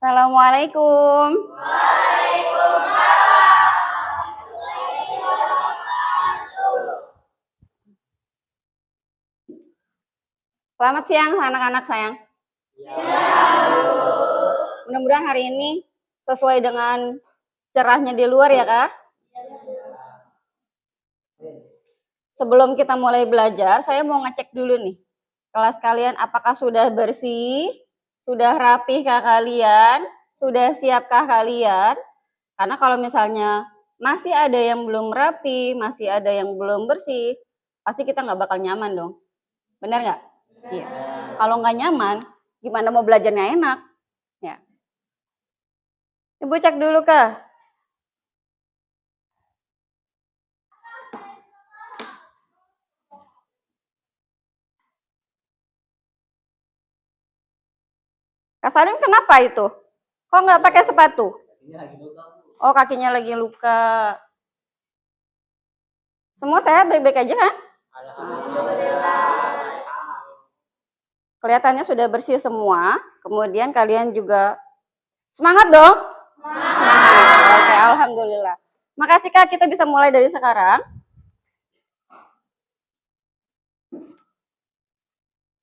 Assalamualaikum. Selamat siang anak-anak sayang. Mudah-mudahan hari ini sesuai dengan cerahnya di luar ya Kak. Sebelum kita mulai belajar, saya mau ngecek dulu nih. Kelas kalian apakah sudah bersih? Sudah rapihkah kalian? Sudah siapkah kalian? Karena kalau misalnya masih ada yang belum rapi, masih ada yang belum bersih, pasti kita nggak bakal nyaman dong. Benar nggak? Iya. Kalau nggak nyaman, gimana mau belajarnya enak? Ya. Ibu cek dulu Kak. Kak Salim kenapa itu? Kok nggak pakai sepatu? Oh, kakinya lagi luka. Semua sehat baik-baik aja kan? Kelihatannya sudah bersih semua. Kemudian kalian juga semangat dong? Semangat. Oke, alhamdulillah. Makasih Kak, kita bisa mulai dari sekarang.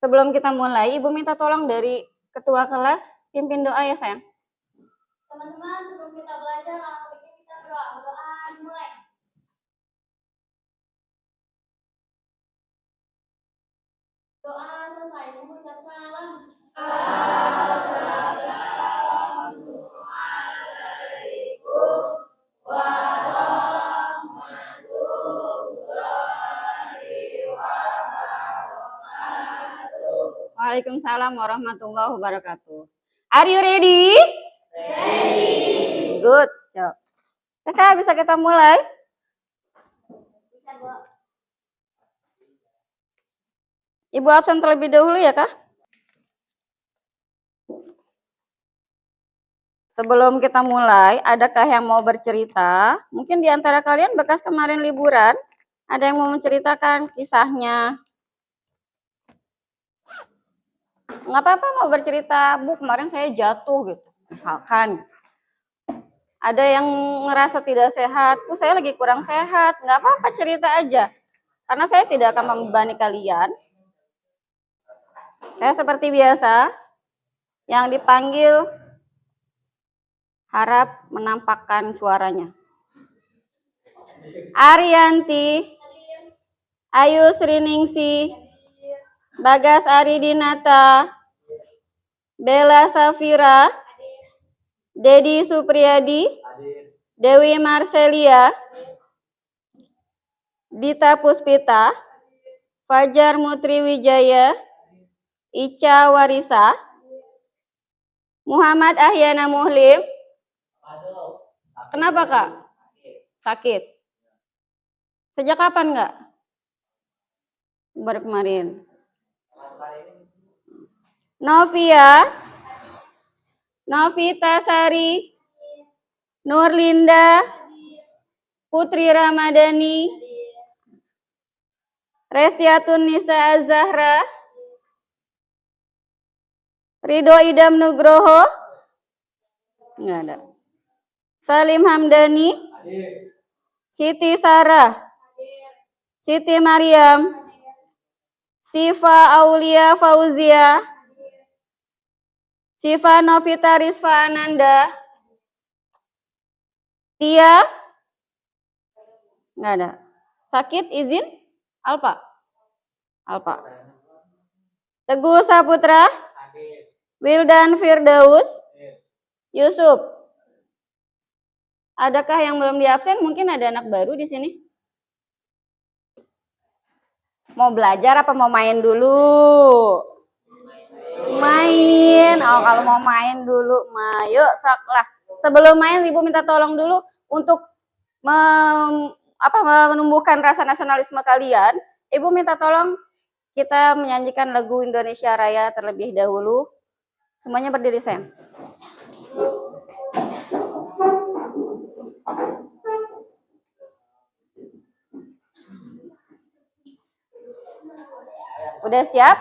Sebelum kita mulai, Ibu minta tolong dari ketua kelas pimpin doa ya sayang. Teman-teman, sebelum kita belajar, langsung kita berdoa mulai. Doa selesai, mengucap salam. Assalamualaikum warahmatullahi wabarakatuh. Waalaikumsalam warahmatullahi wabarakatuh. Are you ready? Ready. Good job. Kak, bisa kita mulai? Bisa, Bu. Ibu absen terlebih dahulu ya Kak? Sebelum kita mulai, adakah yang mau bercerita? Mungkin di antara kalian bekas kemarin liburan, ada yang mau menceritakan kisahnya? Nggak apa-apa mau bercerita, Bu kemarin saya jatuh gitu, misalkan. Ada yang ngerasa tidak sehat, Bu saya lagi kurang sehat, nggak apa-apa cerita aja. Karena saya tidak akan membebani kalian. Saya seperti biasa, yang dipanggil harap menampakkan suaranya. Ariyanti, Ayu Sriningsi, Bagas Aridinata, Bella Safira, Dedi Supriyadi, Dewi Marcelia, Dita Puspita, Fajar Mutri Wijaya, Ica Warisa, Muhammad Ahyana Muhlim. Kenapa Kak? Sakit. Sejak kapan enggak? Baru kemarin. Novia, Novita Sari, Nurlinda, Putri Ramadhani, Restiatun Nisa Azahra, Ridho Idam Nugroho, enggak ada. Salim Hamdani, Siti Sarah, Siti Mariam, Siva Aulia Fauzia, Siva Novita Rizfa Ananda, Tia, enggak ada. Sakit izin? Alpa. Teguh Saputra, Wildan Firdaus, Yusuf. Adakah yang belum diabsen? Mungkin ada anak baru di sini. Mau belajar apa mau main dulu? Main. Oh, kalau mau main dulu, yuk saklah. Sebelum main, Ibu minta tolong dulu untuk menumbuhkan rasa nasionalisme kalian. Ibu minta tolong kita menyanyikan lagu Indonesia Raya terlebih dahulu. Semuanya berdiri sayang. Udah siap?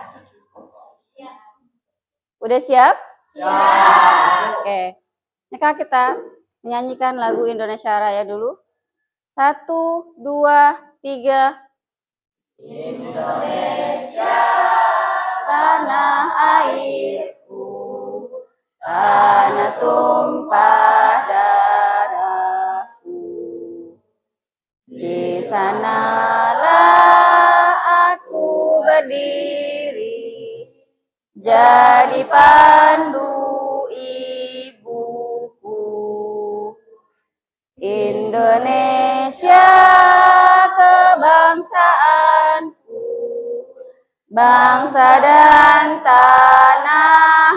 Udah siap? Ya. Oke, Oke. Ini Kak, kita menyanyikan lagu Indonesia Raya dulu. 1, 2, 3. Indonesia, tanah airku, tanah tumpah darahku. Di sanalah aku berdiri, jadi pandu ibuku. Indonesia kebangsaanku, bangsa dan tanah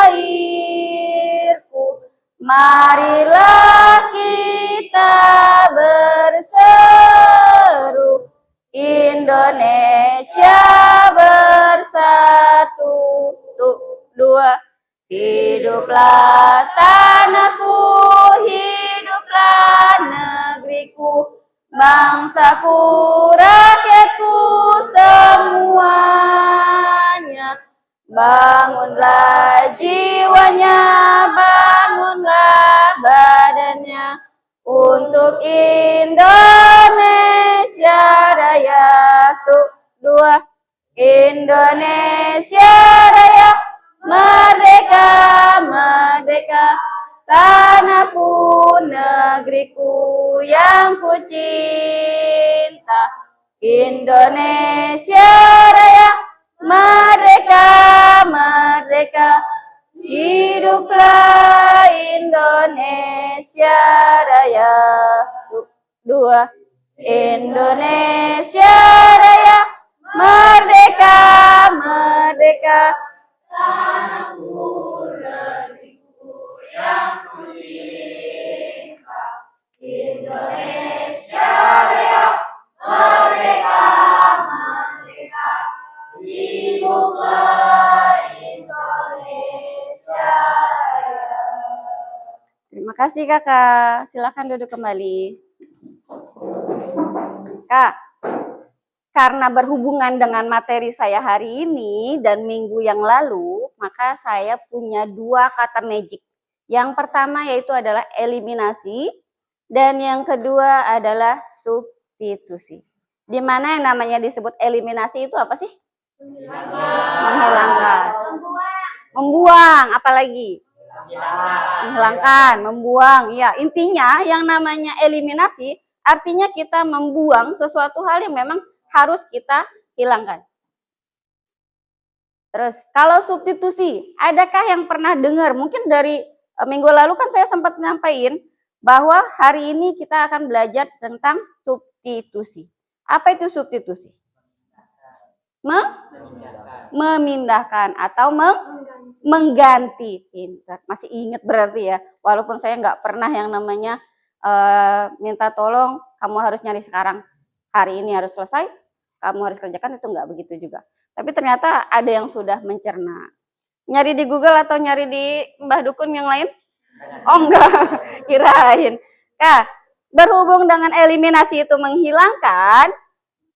airku. Marilah kita berseru, Indonesia bersatu. 2. Hiduplah tanahku, hiduplah negeriku, bangsaku, rakyatku semuanya. Bangunlah jiwanya, bangunlah badannya, untuk Indonesia Raya. 2. Indonesia Raya, merdeka, merdeka, tanahku, negeriku yang ku cinta. Indonesia Raya, merdeka, merdeka, hiduplah Indonesia Raya. 2. Indonesia Raya, merdeka, merdeka, tanahku, negeriku yang ku cinta. Indonesia Raya, merdeka, merdeka, hiduplah Indonesia Raya. Terima kasih Kakak, silakan duduk kembali. Kak, karena berhubungan dengan materi saya hari ini dan minggu yang lalu, maka saya punya 2 kata magic. Yang pertama yaitu adalah eliminasi, dan yang kedua adalah substitusi. Di mana yang namanya disebut eliminasi itu apa sih? Menghilangkan. Membuang, apalagi? Menghilangkan, membuang. Ya, intinya yang namanya eliminasi artinya kita membuang sesuatu hal yang memang harus kita hilangkan. Terus, kalau substitusi, adakah yang pernah dengar? Mungkin dari minggu lalu kan saya sempat nyampaikan bahwa hari ini kita akan belajar tentang substitusi. Apa itu substitusi? Memindahkan atau mengganti. Pintar. Masih ingat berarti ya. Walaupun saya nggak pernah yang namanya minta tolong, kamu harus nyari sekarang. Hari ini harus selesai, kamu harus kerjakan, itu nggak begitu juga. Tapi ternyata ada yang sudah mencerna. Nyari di Google atau nyari di Mbah Dukun yang lain? Oh enggak, kirain. Nah, berhubung dengan eliminasi itu menghilangkan,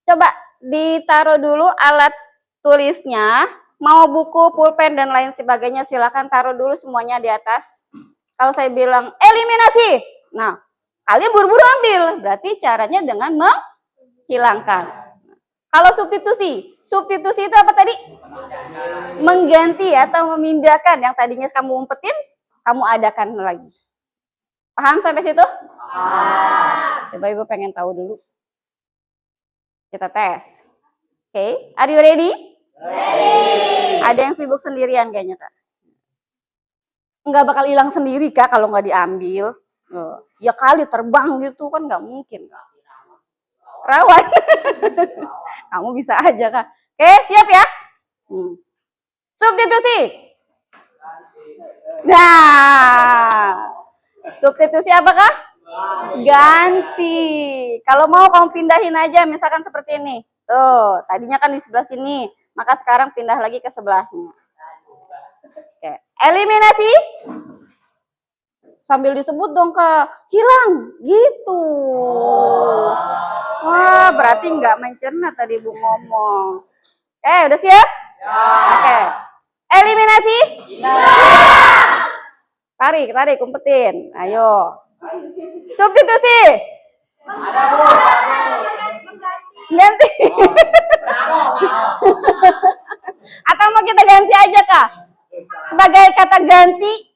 coba ditaruh dulu alat tulisnya, mau buku, pulpen, dan lain sebagainya, silakan taruh dulu semuanya di atas. Kalau saya bilang eliminasi, nah kalian buru-buru ambil, berarti caranya dengan menghilangkan. Kalau substitusi itu apa tadi? Mengganti atau memindahkan. Yang tadinya kamu umpetin, kamu adakan lagi. Paham sampai situ? Coba Ibu pengen tahu dulu. Kita tes. Oke, are you ready? Ready. Ada yang sibuk sendirian kayaknya, Kak. Nggak bakal hilang sendiri, Kak, kalau nggak diambil. Ya kali terbang gitu kan nggak mungkin. Rawan. Kamu bisa aja, Kak. Oke, siap ya? Substitusi. Nah, substitusi apakah? Ganti. Kalau mau kamu pindahin aja, misalkan seperti ini. Tuh, tadinya kan di sebelah sini, maka sekarang pindah lagi ke sebelahnya. Oke, eliminasi. Sambil disebut dong, Kak, hilang, gitu. Wah, berarti nggak mencerna tadi Bu ngomong. Udah siap? Ya. Oke. Eliminasi? Ya. Tarik, umpetin. Ayo. Substitusi. Ganti. Atau mau kita ganti aja, Kak? Sebagai kata ganti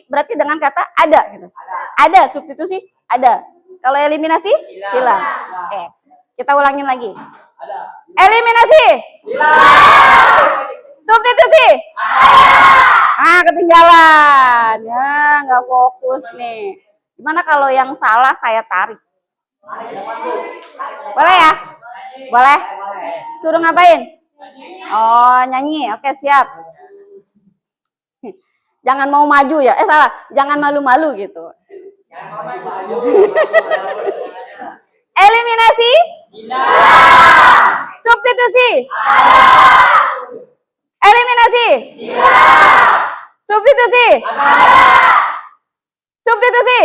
berarti dengan kata ada gitu. Ada, substitusi ada. Kalau eliminasi hilang. Oke. Kita ulangin lagi. Eliminasi hilang. Substitusi ketinggalan. Ya, nggak fokus nih. Gimana kalau yang salah saya tarik? Boleh ya? Boleh? Suruh ngapain? Oh, nyanyi. Oke, siap. Jangan mau maju ya. Salah. Jangan malu-malu gitu. Eliminasi? Substitusi? Eliminasi? Substitusi? Substitusi?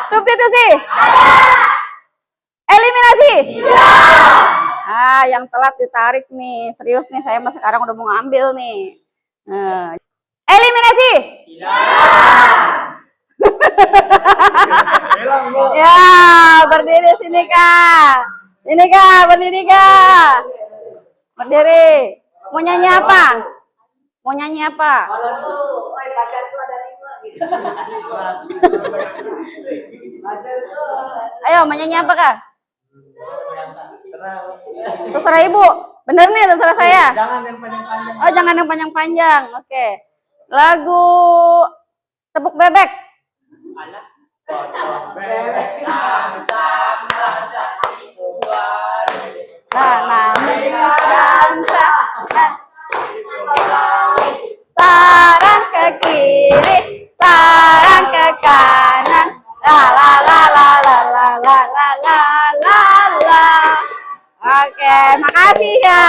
Substitusi? Eliminasi? Yang telat ditarik nih. Serius nih, saya mas sekarang udah mau ngambil nih. Eliminasi? Ya, berdiri sini, Kak. Sini, Kak, berdiri, Kak. Berdiri. Mau nyanyi apa? Mau nyanyi apa? Ayo, mau nyanyi apa, Kak? Terserah Ibu. Bener nih, terserah saya. Jangan yang panjang-panjang. Oh, jangan yang panjang-panjang. Oke. Lagu Tepuk Bebek. Sarang ke kiri, sarang ke kanan. La la la la la la la la la la la. Oke, makasih ya.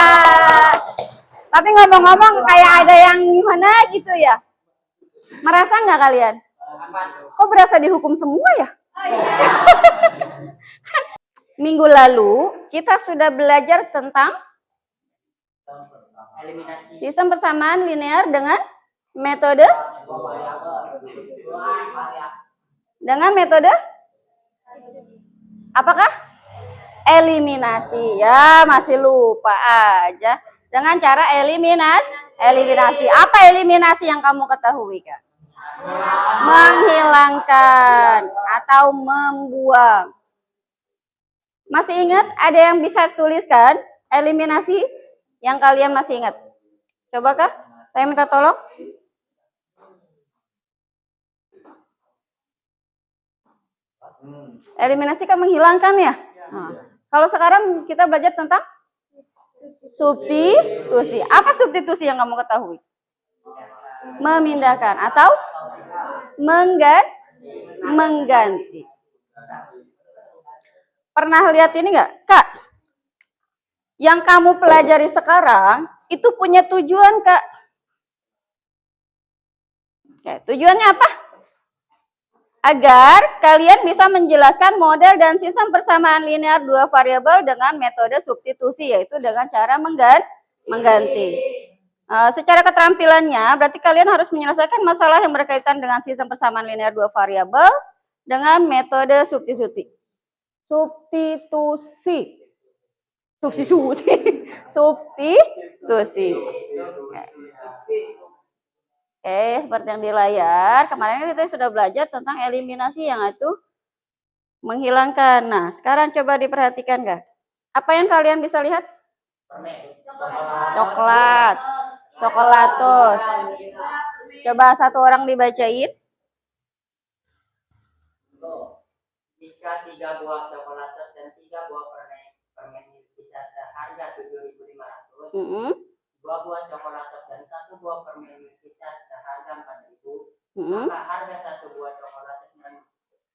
Tapi ngomong-ngomong kayak ada yang gimana gitu ya? Merasa nggak kalian? Kok berasa dihukum semua ya? Minggu lalu kita sudah belajar tentang sistem persamaan linear dengan metode apakah? Eliminasi. Ya, masih lupa aja. Dengan cara eliminasi. Apa eliminasi yang kamu ketahui, Kak? Menghilangkan atau membuang. Masih ingat? Ada yang bisa tuliskan eliminasi yang kalian masih ingat? Coba, Kak? Saya minta tolong. Eliminasi kan menghilangkan ya? Nah, kalau sekarang kita belajar tentang substitusi. Apa substitusi yang kamu ketahui? Memindahkan atau mengganti. Pernah lihat ini enggak, Kak? Yang kamu pelajari sekarang itu punya tujuan, Kak. Oke, tujuannya apa? Agar kalian bisa menjelaskan model dan sistem persamaan linear dua variabel dengan metode substitusi, yaitu dengan cara mengganti. Secara keterampilannya, berarti kalian harus menyelesaikan masalah yang berkaitan dengan sistem persamaan linear dua variabel dengan metode substitusi. Oke, seperti yang di layar. Kemarin kita sudah belajar tentang eliminasi yang itu menghilangkan. Nah, sekarang coba diperhatikan, Kak. Apa yang kalian bisa lihat? Coklat. Coklatos. Coba satu orang dibacain. Jika 3 buah coklatos dan 3 buah permen bisa seharga 7.500, 2 buah coklatos dan 1 buah permen bisa seharga 4.000, maka harga 1 buah coklatos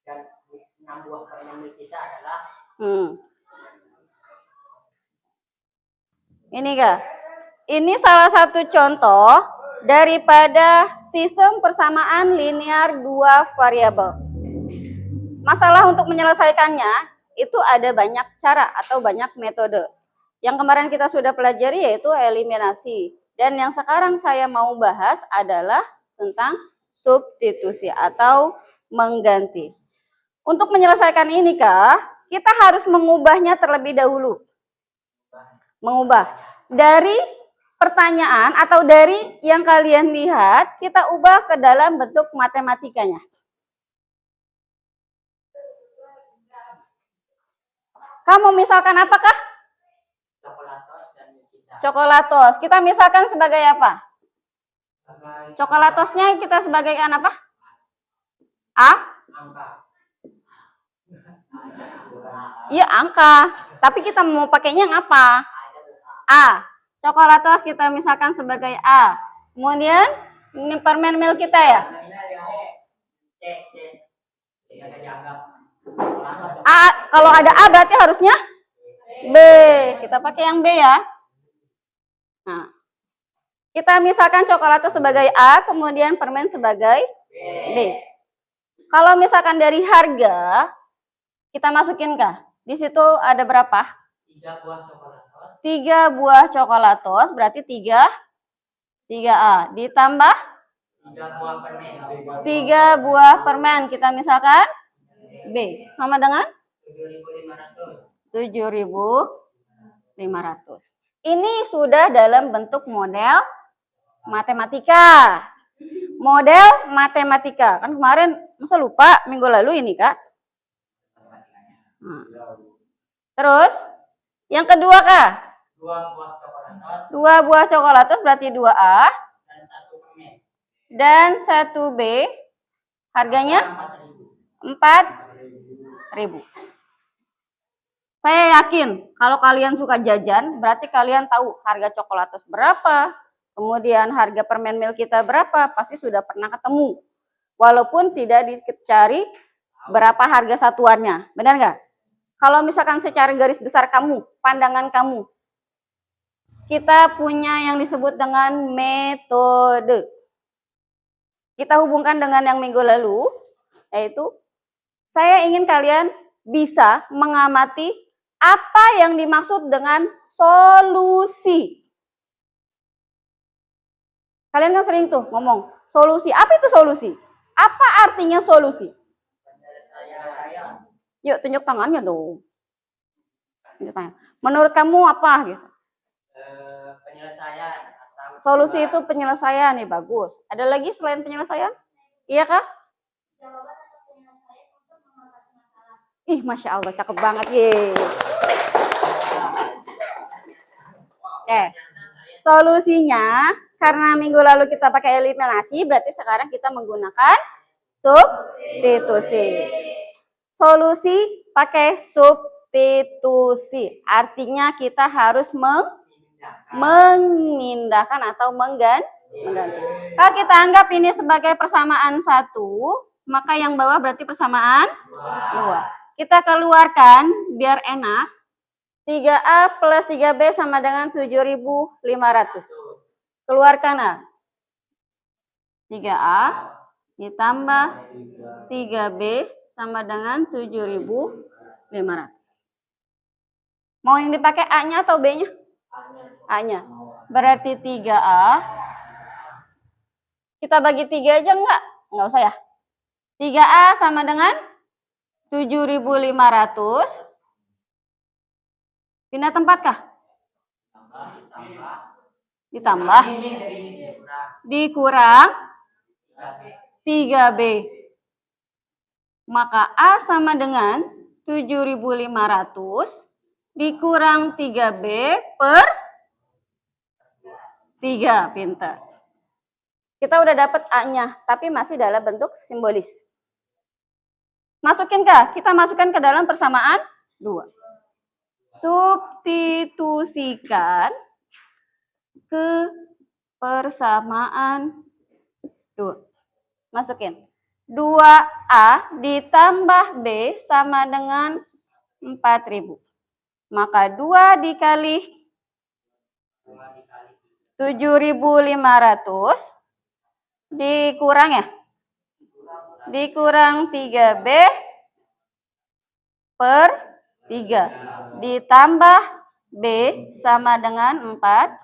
dan 6 buah permen kita adalah ini, Kak. Ini salah satu contoh daripada sistem persamaan linear dua variabel. Masalah untuk menyelesaikannya itu ada banyak cara atau banyak metode. Yang kemarin kita sudah pelajari yaitu eliminasi. Dan yang sekarang saya mau bahas adalah tentang substitusi atau mengganti. Untuk menyelesaikan ini Kak, kita harus mengubahnya terlebih dahulu. Mengubah dari pertanyaan atau dari yang kalian lihat, kita ubah ke dalam bentuk matematikanya. Kamu misalkan apakah? Coklatos. Kita misalkan sebagai apa? Coklatosnya kita sebagai apa? A? Iya, angka. Tapi kita mau pakainya yang apa? A. Coklatos kita misalkan sebagai A. Kemudian ini permen milk kita ya. A, kalau ada A berarti harusnya B. Kita pakai yang B ya. Nah, kita misalkan coklatos sebagai A, kemudian permen sebagai B. Kalau misalkan dari harga, kita masukin kah? Di situ ada berapa? 3 buah coklatos. 3 buah coklatos berarti 3A. Ditambah 3 buah permen. 3 buah permen. Kita misalkan B. Sama dengan 7.500. Ini sudah dalam bentuk model matematika. Model matematika. Kan kemarin masa lupa minggu lalu ini Kak. Nah. Terus yang kedua Kak? 2 buah coklatos berarti 2A. Dan 1B. Harganya 4.000. Saya yakin kalau kalian suka jajan, berarti kalian tahu harga coklatos berapa, kemudian harga permen milk kita berapa, pasti sudah pernah ketemu. Walaupun tidak dicari berapa harga satuannya, benar nggak? Kalau misalkan secara garis besar kamu, pandangan kamu, kita punya yang disebut dengan metode. Kita hubungkan dengan yang minggu lalu, yaitu saya ingin kalian bisa mengamati apa yang dimaksud dengan solusi. Kalian kan sering tuh ngomong, solusi. Apa itu solusi? Apa artinya solusi? Yuk tunjuk tangannya dong. Tunjuk tangan. Menurut kamu apa gitu? Penyelesaian. Solusi itu penyelesaian nih, bagus. Ada lagi selain penyelesaian? Iya kah? Jawaban atau penyelesaian untuk mengatasi masalah. Ih, Masya Allah, cakep banget. Ye. Oke. Solusinya, karena minggu lalu kita pakai eliminasi, berarti sekarang kita menggunakan substitusi. Solusi pakai substitusi. Artinya kita harus memindahkan atau mengganti. Kalau kita anggap ini sebagai persamaan 1, maka yang bawah berarti persamaan 2. Kita keluarkan biar enak. 3A plus 3B sama dengan 7.500. Keluarkan A. 3A ditambah 3B sama dengan 7.500. Mau yang dipakai A-nya atau B-nya? A-nya. Berarti 3A. Kita bagi 3 aja enggak? Enggak usah ya. 3A sama dengan 7.500. Pindah tempat kah? Ditambah. Dikurang 3B. Maka A sama dengan 7.500 dikurang 3B per 3. Pintar. Kita udah dapat A-nya, tapi masih dalam bentuk simbolis. Masukin kah? Kita masukkan ke dalam persamaan 2. Substitusikan ke persamaan 2. Masukin. 2A ditambah B sama dengan 4.000. Maka 2 dikali 7.500 dikurang ya? Dikurang 3B per 3. Ditambah B sama dengan 4.000.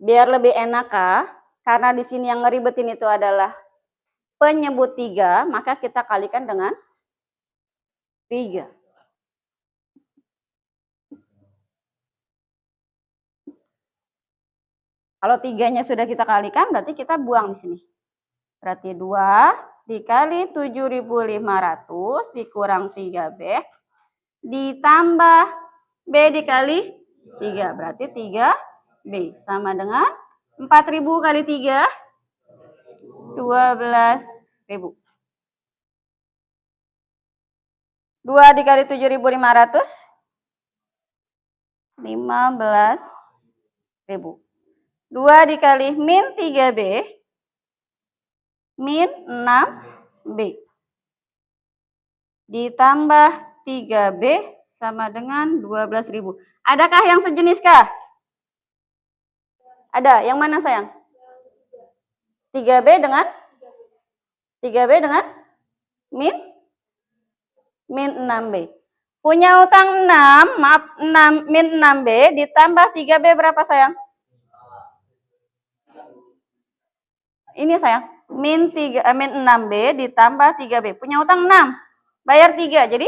Biar lebih enak kah? Karena di sini yang ngeribetin itu adalah penyebut 3, maka kita kalikan dengan 3. Kalau 3-nya sudah kita kalikan, berarti kita buang di sini. Berarti 2 dikali 7.500 dikurang 3B ditambah B dikali 3. Berarti 3B sama dengan 4.000 kali 3, 12.000. 2 dikali 7.500, 15.000. 2 dikali min 3B, min 6B. Ditambah 3B sama dengan 12.000. Adakah yang sejenis kah? Ada. Yang mana sayang? 3B dengan? 3B dengan? Min 6B. Punya utang 6, maaf 6, min 6B ditambah 3B berapa sayang? Ini sayang, min 6B ditambah 3B. Punya utang 6, bayar 3, jadi?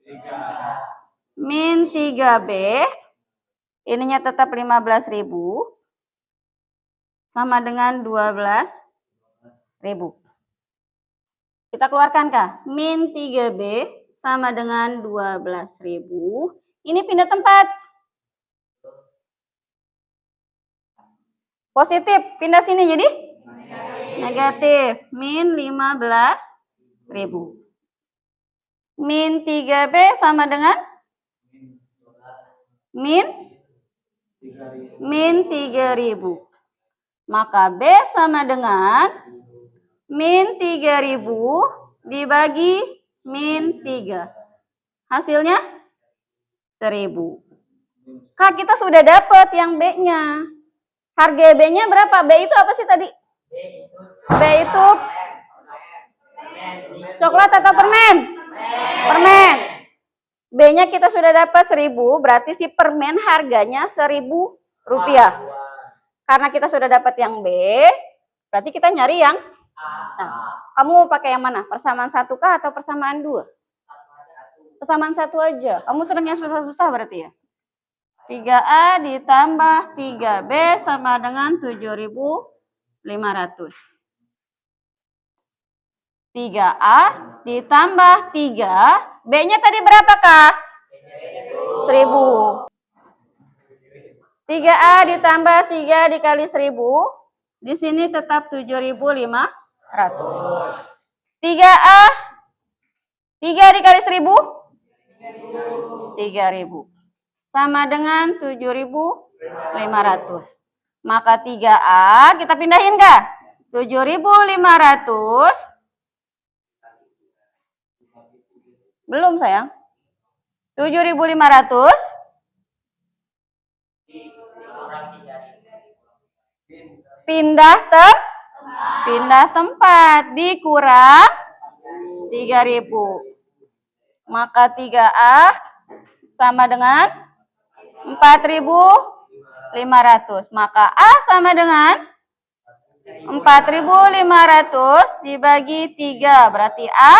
3. Min 3B, ininya tetap 15.000, sama dengan 12.000. Kita keluarkan kah? Min 3B sama dengan 12.000. Ini pindah tempat. Positif, pindah sini jadi? Negatif. Min 15.000. Min 3B sama dengan? Min 3.000. Maka B sama dengan min 3.000 dibagi min 3. Hasilnya 1.000. Kak, kita sudah dapat yang B-nya. Harga B-nya berapa? B itu apa sih tadi? B itu coklat atau permen? Permen. B-nya kita sudah dapat 1.000, berarti si permen harganya 1.000 rupiah. Karena kita sudah dapat yang B, berarti kita nyari yang nah, kamu mau pakai yang mana? Persamaan 1 kah atau persamaan 2? Persamaan 1 aja. Kamu senang yang susah-susah berarti ya? 3A ditambah 3B sama dengan 7.500. 3A ditambah 3, B-nya tadi berapa kah? 1.000. 3A ditambah 3 dikali 1.000, di sini tetap 7.500. 3A, 3 dikali 1.000? 3.000. Sama dengan 7.500. Maka 3A kita pindahin kah? 7.500. Belum sayang. 7.500. Pindah tempat dikurang 3.000. Maka 3A sama dengan 4.500. Maka A sama dengan 4.500 dibagi 3. Berarti A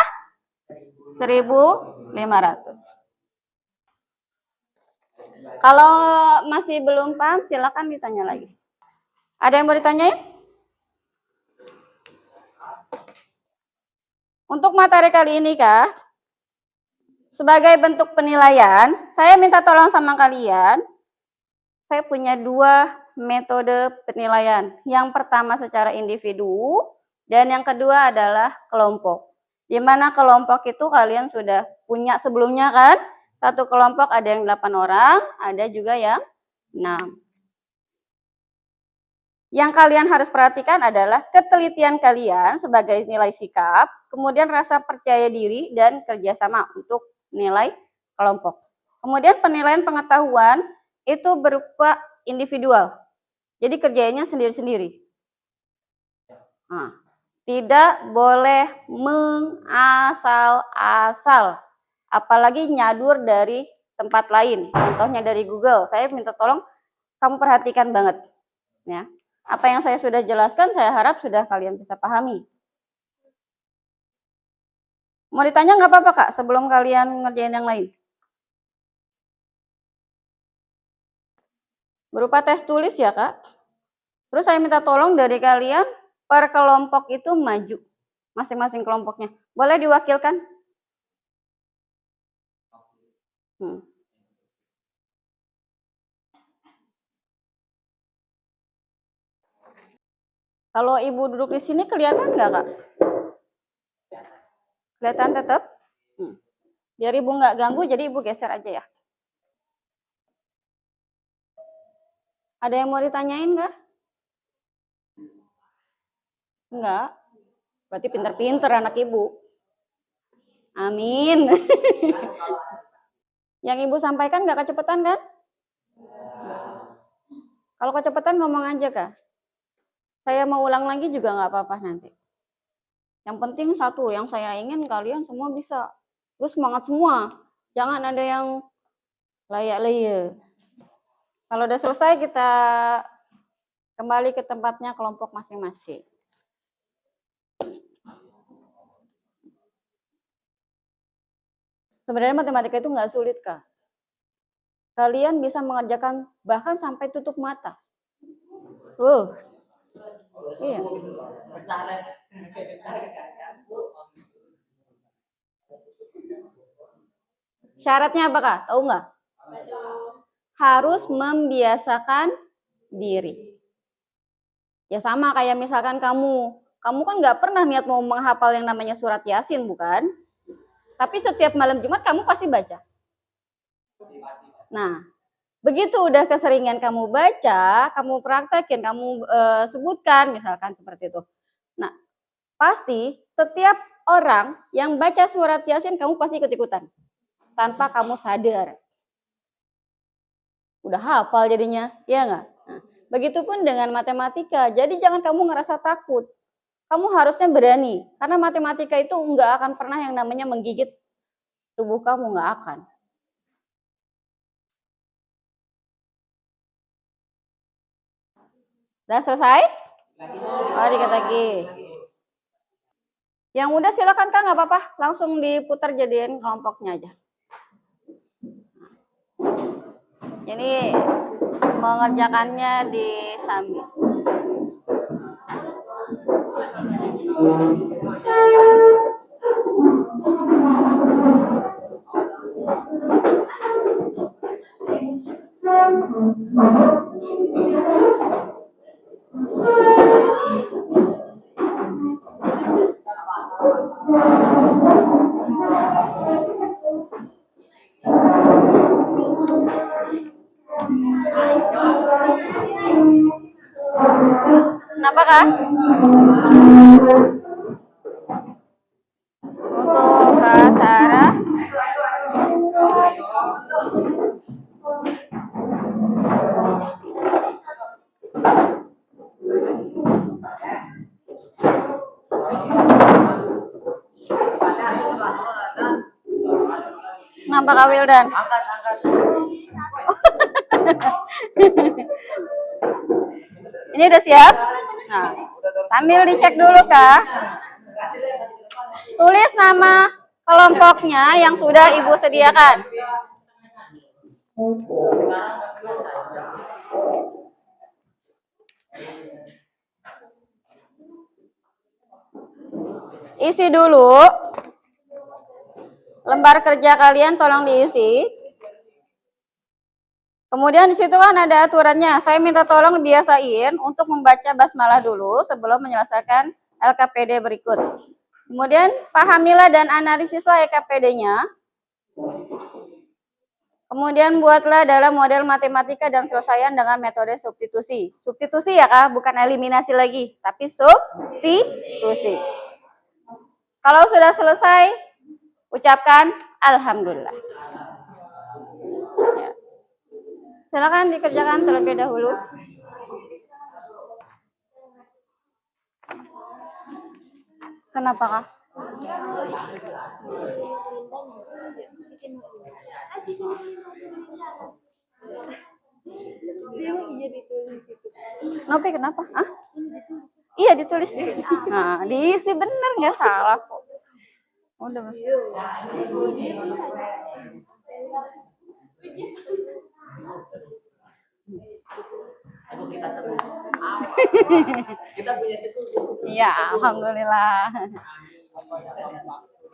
1.500. Kalau masih belum paham, silakan ditanya lagi. Ada yang mau ditanyain? Untuk materi kali ini kah, sebagai bentuk penilaian, saya minta tolong sama kalian. Saya punya 2 metode penilaian. Yang pertama secara individu, dan yang kedua adalah kelompok. Di mana kelompok itu kalian sudah punya sebelumnya kan? Satu kelompok ada yang 8 orang, ada juga yang 6. Yang kalian harus perhatikan adalah ketelitian kalian sebagai nilai sikap, kemudian rasa percaya diri dan kerjasama untuk nilai kelompok. Kemudian penilaian pengetahuan itu berupa individual. Jadi kerjanya sendiri-sendiri. Nah, tidak boleh mengasal-asal. Apalagi nyadur dari tempat lain. Contohnya dari Google. Saya minta tolong kamu perhatikan banget. Ya. Apa yang saya sudah jelaskan, saya harap sudah kalian bisa pahami. Mau ditanya nggak apa-apa, Kak, sebelum kalian ngerjain yang lain? Berupa tes tulis ya, Kak. Terus saya minta tolong dari kalian, per kelompok itu maju. Masing-masing kelompoknya. Boleh diwakilkan? Kalau ibu duduk di sini kelihatan nggak, Kak? Kelihatan tetap? Biar ibu nggak ganggu, jadi ibu geser aja ya. Ada yang mau ditanyain nggak? Enggak. Berarti pinter-pinter anak ibu. Amin. Yang ibu sampaikan nggak kecepatan kan? Kalau kecepatan ngomong aja, Kak. Saya mau ulang lagi juga nggak apa-apa nanti. Yang penting satu, yang saya ingin kalian semua bisa. Terus semangat semua. Jangan ada yang layak-layak. Kalau udah selesai kita kembali ke tempatnya kelompok masing-masing. Sebenarnya matematika itu nggak sulit, Kak. Kalian bisa mengerjakan bahkan sampai tutup mata. Iya. Syaratnya apa, Kak? Tahu nggak? Harus membiasakan diri. Ya sama kayak misalkan kamu kan nggak pernah niat mau menghafal yang namanya surat Yasin, bukan? Tapi setiap malam Jumat kamu pasti baca. Nah, begitu udah keseringan kamu baca, kamu praktekin, kamu sebutkan misalkan seperti itu. Nah, pasti setiap orang yang baca surat Yasin kamu pasti ikut-ikutan tanpa kamu sadar. Udah hafal jadinya, ya nggak? Nah, begitupun dengan matematika. Jadi jangan kamu ngerasa takut. Kamu harusnya berani, karena matematika itu nggak akan pernah yang namanya menggigit tubuh kamu, nggak akan. Udah selesai? Oh, dikit lagi. Yang udah silakan, Kak, nggak apa-apa, langsung diputar jadiin kelompoknya aja. Jadi mengerjakannya di sambil. Kenapa, Kak? Untuk Kak Sarah. Kenapa, Kak Wildan? Angkat. Ini udah siap? Nah, sambil dicek dulu, Kak. Tulis nama kelompoknya yang sudah Ibu sediakan. Isi dulu. Lembar kerja kalian tolong diisi. Kemudian di situ kan ada aturannya. Saya minta tolong biasain untuk membaca basmalah dulu sebelum menyelesaikan LKPD berikut. Kemudian pahamilah dan analisislah LKPD-nya. Kemudian buatlah dalam model matematika dan selesaian dengan metode substitusi. Substitusi ya, Kak, bukan eliminasi lagi, tapi substitusi. Kalau sudah selesai, ucapkan alhamdulillah. Ya. Silakan dikerjakan terlebih dahulu. Kenapa, Kak? Nopi kenapa? Ah? Iya ditulis di sini. Nah, diisi bener nggak salah kok. Udah. Kita temukan. Kita punya itu. Iya, alhamdulillah.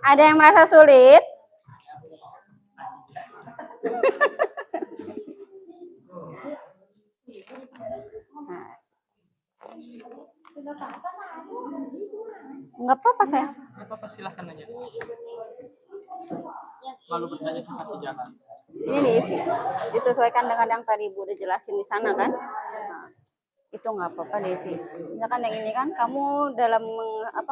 Ada yang merasa sulit? Nggak apa-apa saya. Nggak apa-apa, silahkan aja. Lalu bertanya sempat di jalan. Ini diisi, disesuaikan dengan yang tadi Bu udah jelasin di sana kan. Nah, itu nggak apa-apa diisi. Misalkan yang ini kan kamu dalam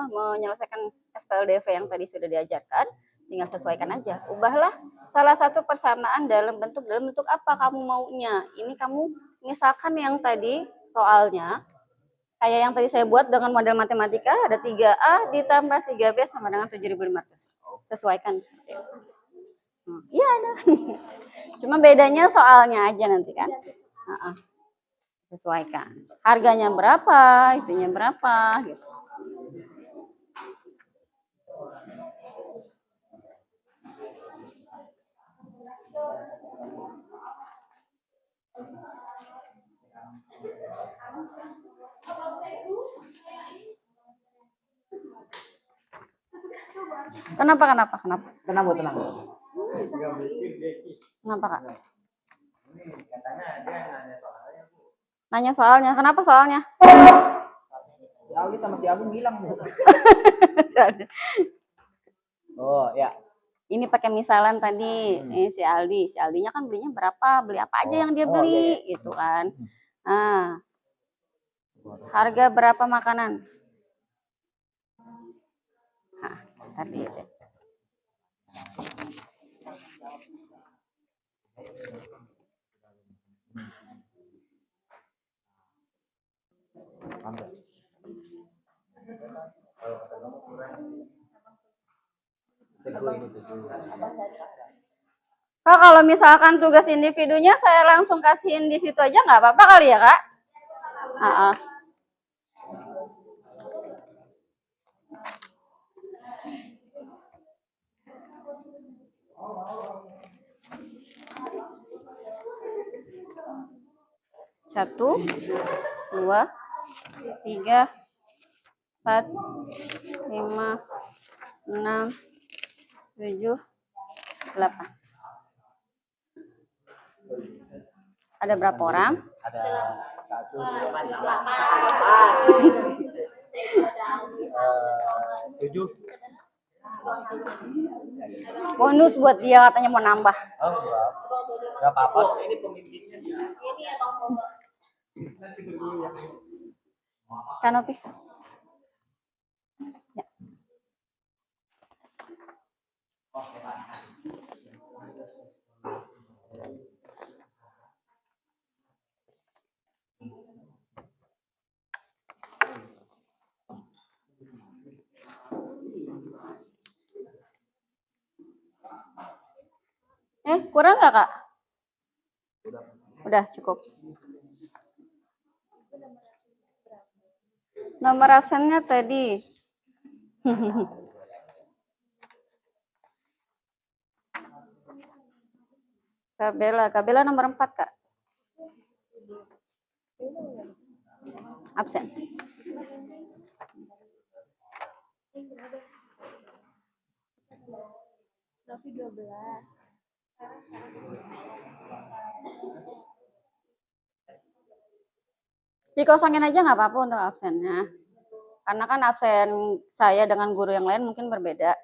menyelesaikan SPLDV yang tadi sudah diajarkan, tinggal sesuaikan aja. Ubahlah salah satu persamaan dalam bentuk apa kamu maunya. Ini kamu misalkan yang tadi soalnya kayak yang tadi saya buat dengan model matematika ada 3A ditambah 3B sama dengan 7.500. Sesuaikan. Iya ada. Cuma bedanya soalnya aja nanti kan. Sesuaikan. Harganya berapa, itunya berapa gitu. Kenapa? Tenang. Kenapa Kak? Katanya dia nanya soalnya. Nanya soalnya. Kenapa soalnya? Si Aldi sama si Agung hilang, Bu. Oh, ya. Ini pakai misalan tadi, si Aldinya kan belinya berapa, beli apa aja yang dia beli, gitu kan. Nah, harga berapa makanan? Nah, tadi itu. Kak, kalau misalkan tugas individunya saya langsung kasihin di situ aja nggak apa-apa kali ya Kak? Satu, 2, 3, 4, 5, 6, 7, 8. Ada berapa orang? Ada 7. Bonus buat dia katanya mau nambah. Oh, enggak apa-apa. Ini pemimpinnya dia. Kanopi. Ya. Kurang nggak Kak? Udah cukup. Nomor absennya tadi. Kabela nomor 4 Kak. Absen. Tapi 12. Dikosongin aja nggak apa-apa untuk absennya. Karena kan absen saya dengan guru yang lain mungkin berbeda.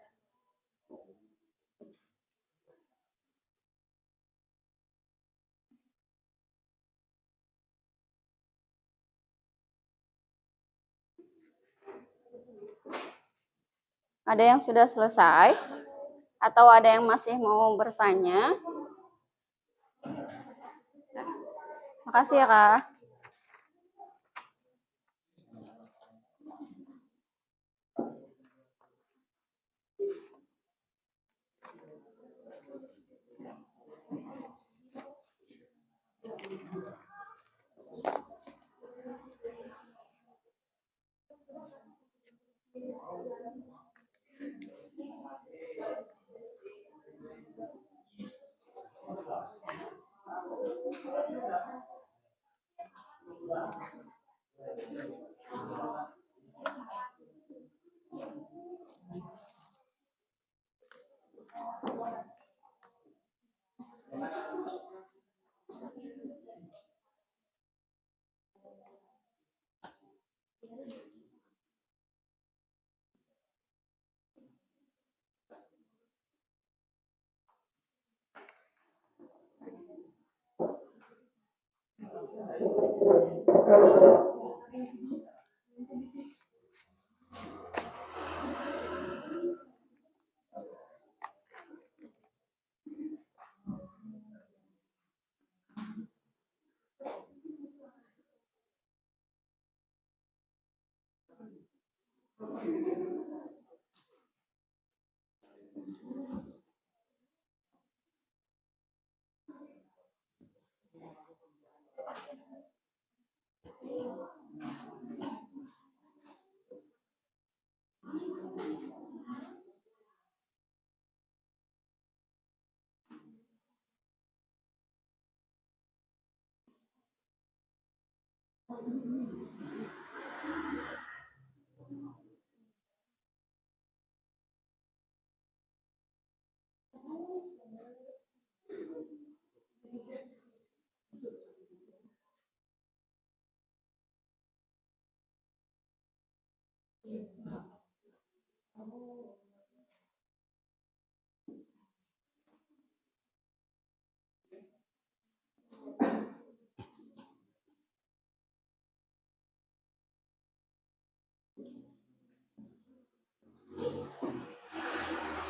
Ada yang sudah selesai? Atau ada yang masih mau bertanya? Makasih ya Kak.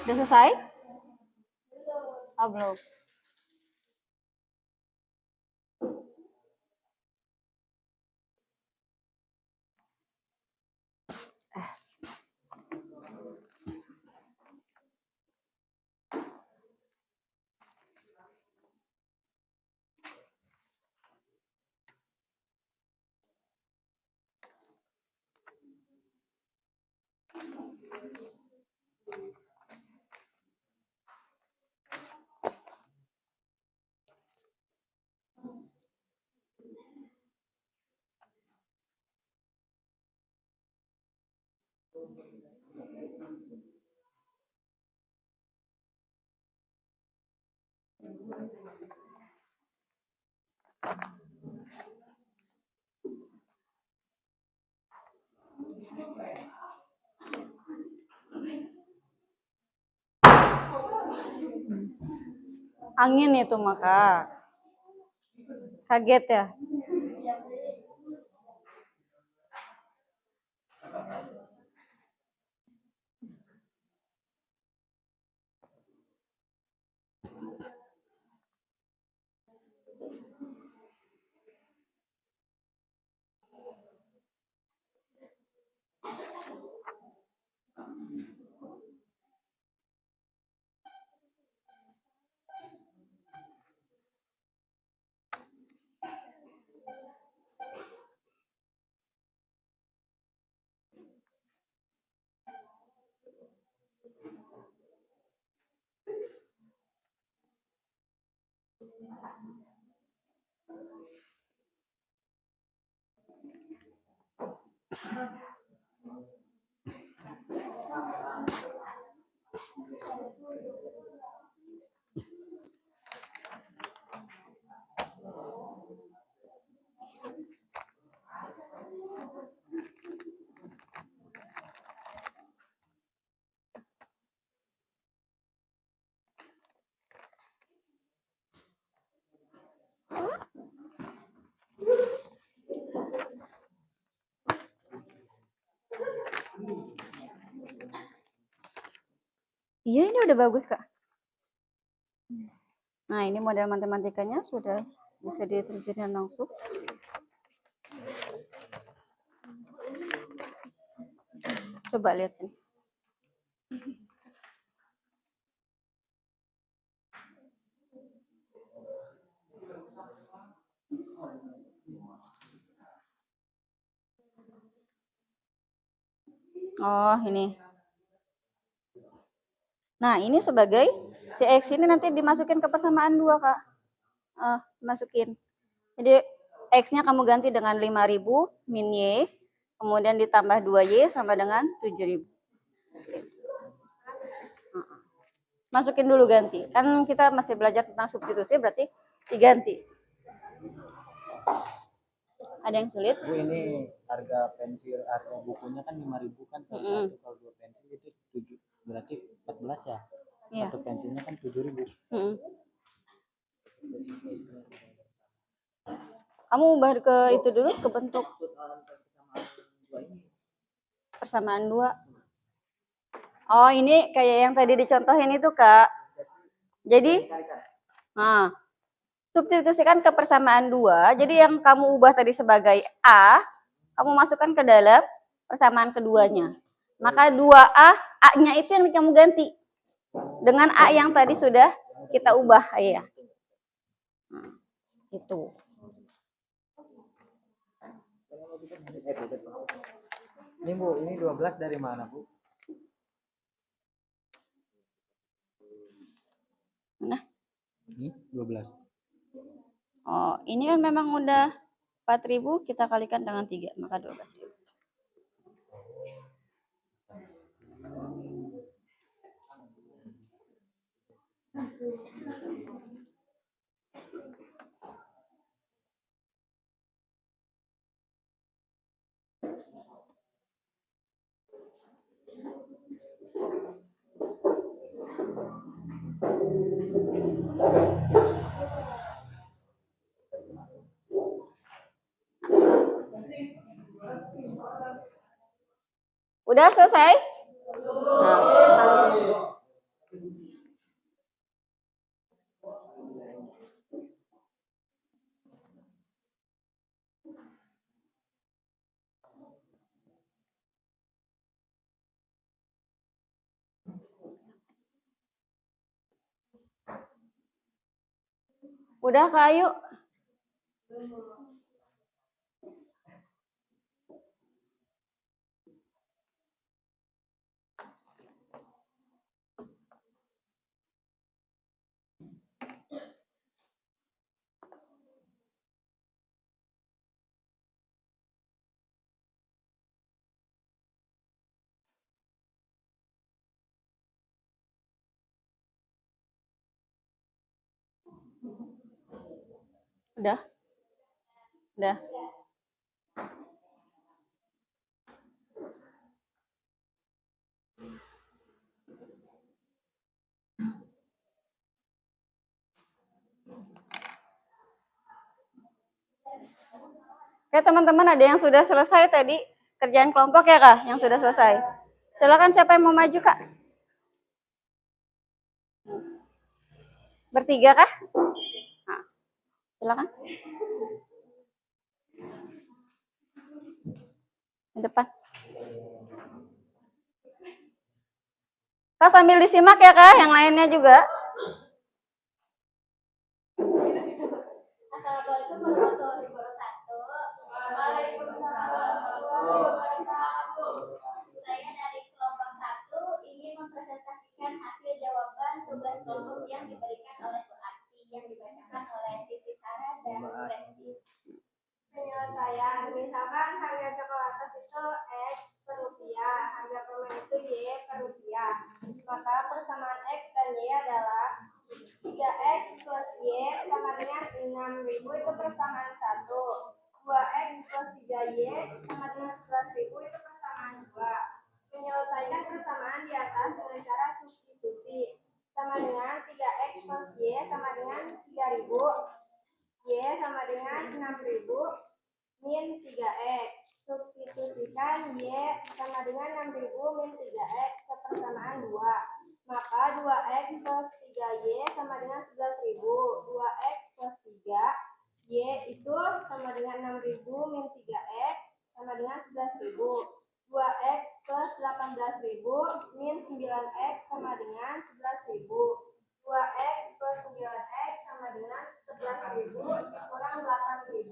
Udah selesai? Oh, belum. Angin itu maka. Kaget ya? Iya, ini udah bagus, Kak. Nah, ini model matematikanya sudah bisa diterjunkan langsung. Coba lihat sini. Oh, ini. Nah, ini sebagai si X ini nanti dimasukin ke persamaan 2, Kak. Masukin. Jadi X-nya kamu ganti dengan 5.000 min Y, kemudian ditambah 2Y sama dengan 7.000. Masukin dulu ganti. Kan kita masih belajar tentang substitusi, berarti diganti. Ada yang sulit? Bu, ini harga pensil, harga bukunya kan 5.000 kan kalau satu, kalau 2 pensil itu 7, berarti 14 ya? Iya. Satu pensilnya kan 7.000. Kamu ubah ke itu dulu, ke bentuk persamaan 2. Oh, ini kayak yang tadi dicontohin itu, Kak. Jadi, nah, substitusikan ke persamaan 2. Jadi yang kamu ubah tadi sebagai A, kamu masukkan ke dalam persamaan keduanya. Maka 2A, A-nya itu yang kamu ganti. Dengan A yang tadi sudah kita ubah, ya. Nah, itu. Ini Bu, ini 12 dari mana, Bu? Mana? Ini 12. Oh, ini kan memang udah 4.000, kita kalikan dengan 3, maka 12.000. Udah selesai? Nah. Udah, Kak Ayu? Udah? Udah. Oke, teman-teman, ada yang sudah selesai tadi kerjaan kelompok ya, Kak? Yang sudah selesai. Silakan, siapa yang mau maju, Kak? Bertiga kah? Nah, silakan. Di depan. Kak, sambil disimak ya, Kak, yang lainnya juga. Assalamualaikum warahmatullahi wabarakatuh. Waalaikumsalam warahmatullahi wabarakatuh. Saya dari kelompok 1 ingin mempresentasikan hasil jawaban tugas kelompok yang diberikan oleh Bu Ati yang dibacakan oleh Siti Sarah dan Resti. Penyelesaian, misalkan harga coklat itu X per rupiah, harga permen itu Y per rupiah. Maka persamaan X dan Y adalah 3X plus Y sama dengan 6.000 itu persamaan 1. 2X plus 3Y sama dengan 11.000 itu persamaan 2. Menyelesaikan persamaan di atas dengan cara substitusi. Sama dengan 3X plus Y sama dengan 3.000. Y sama dengan 6.000 min 3X. Substitusikan Y sama dengan 6.000 min 3X ke persamaan 2. Maka 2X plus 3Y sama dengan 11.000. 2X plus 3Y itu sama dengan 6.000 min 3X sama dengan 11.000. 2X plus 18.000 min 9X sama dengan 11.000. 2X plus 9X sama dengan 11.000 kurang 8.000.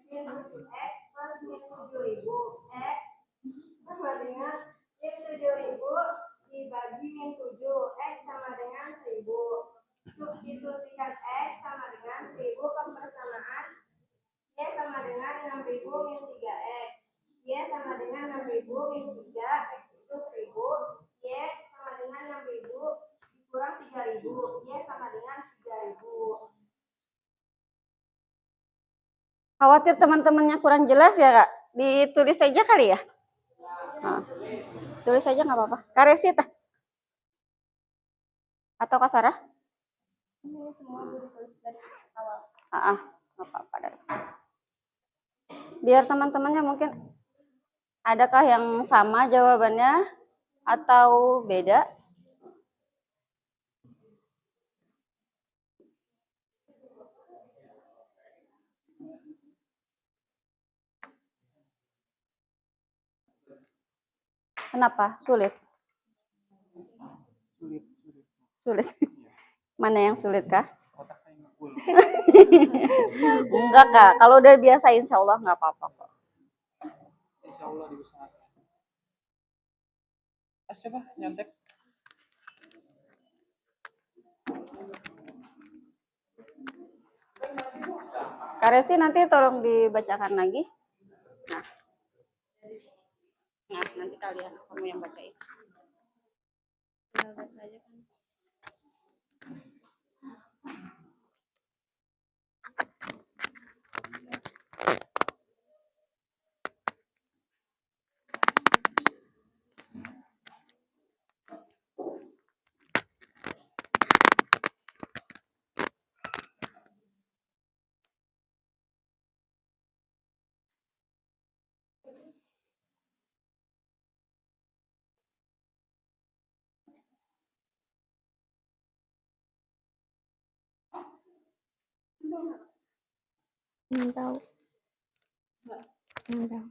Min 7X plus min 7.000. X sama dengan min 7.000 dibagi min 7. X Khawatir teman-temannya kurang jelas ya Kak? Ditulis saja kali ya? Nah, tulis saja nggak apa-apa. Kak Resi tah? Atau Kak Sarah? Ini semua gue tulis dari awal. Nggak apa-apa. Biar teman-temannya mungkin adakah yang sama jawabannya atau beda? Kenapa? Sulit? Sulit. Mana yang sulit Kak? Kotak saya ngepul. Enggak Kak, kalau udah biasa insya Allah nggak apa-apa kok. Insya Allah diusahakan. Coba nyontek. Kak Resi nanti tolong dibacakan lagi. Nah nanti kalian, kamu yang bacain. Tinggal baca aja kan. Tahu. Tahu. Ya, ada.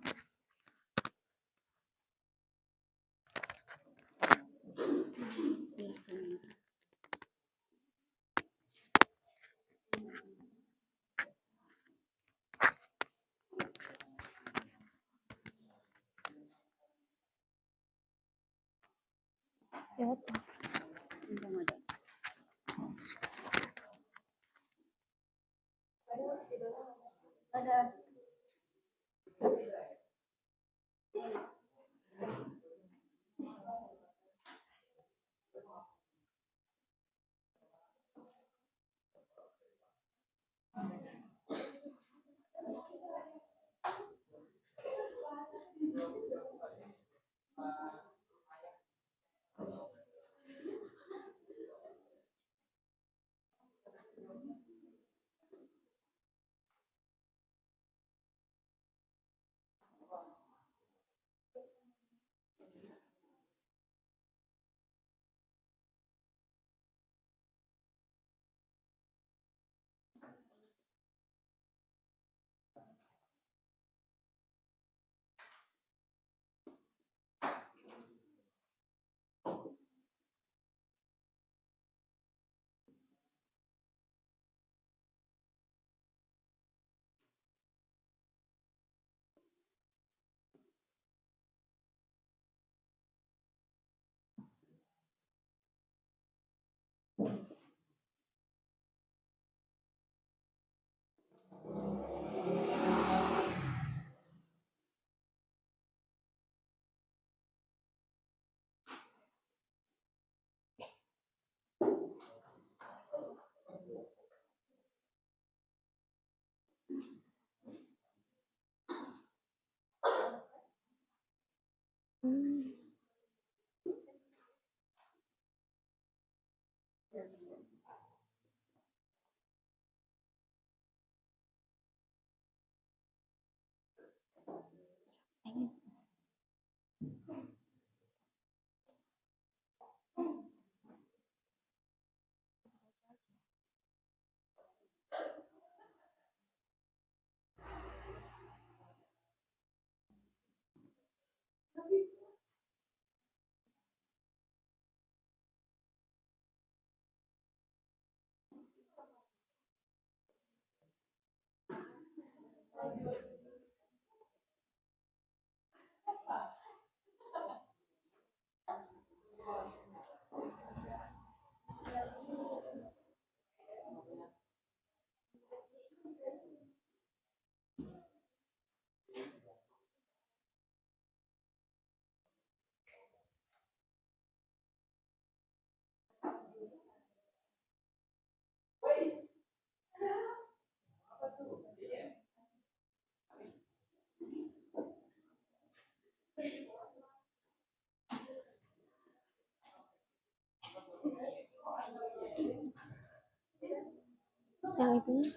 itunya,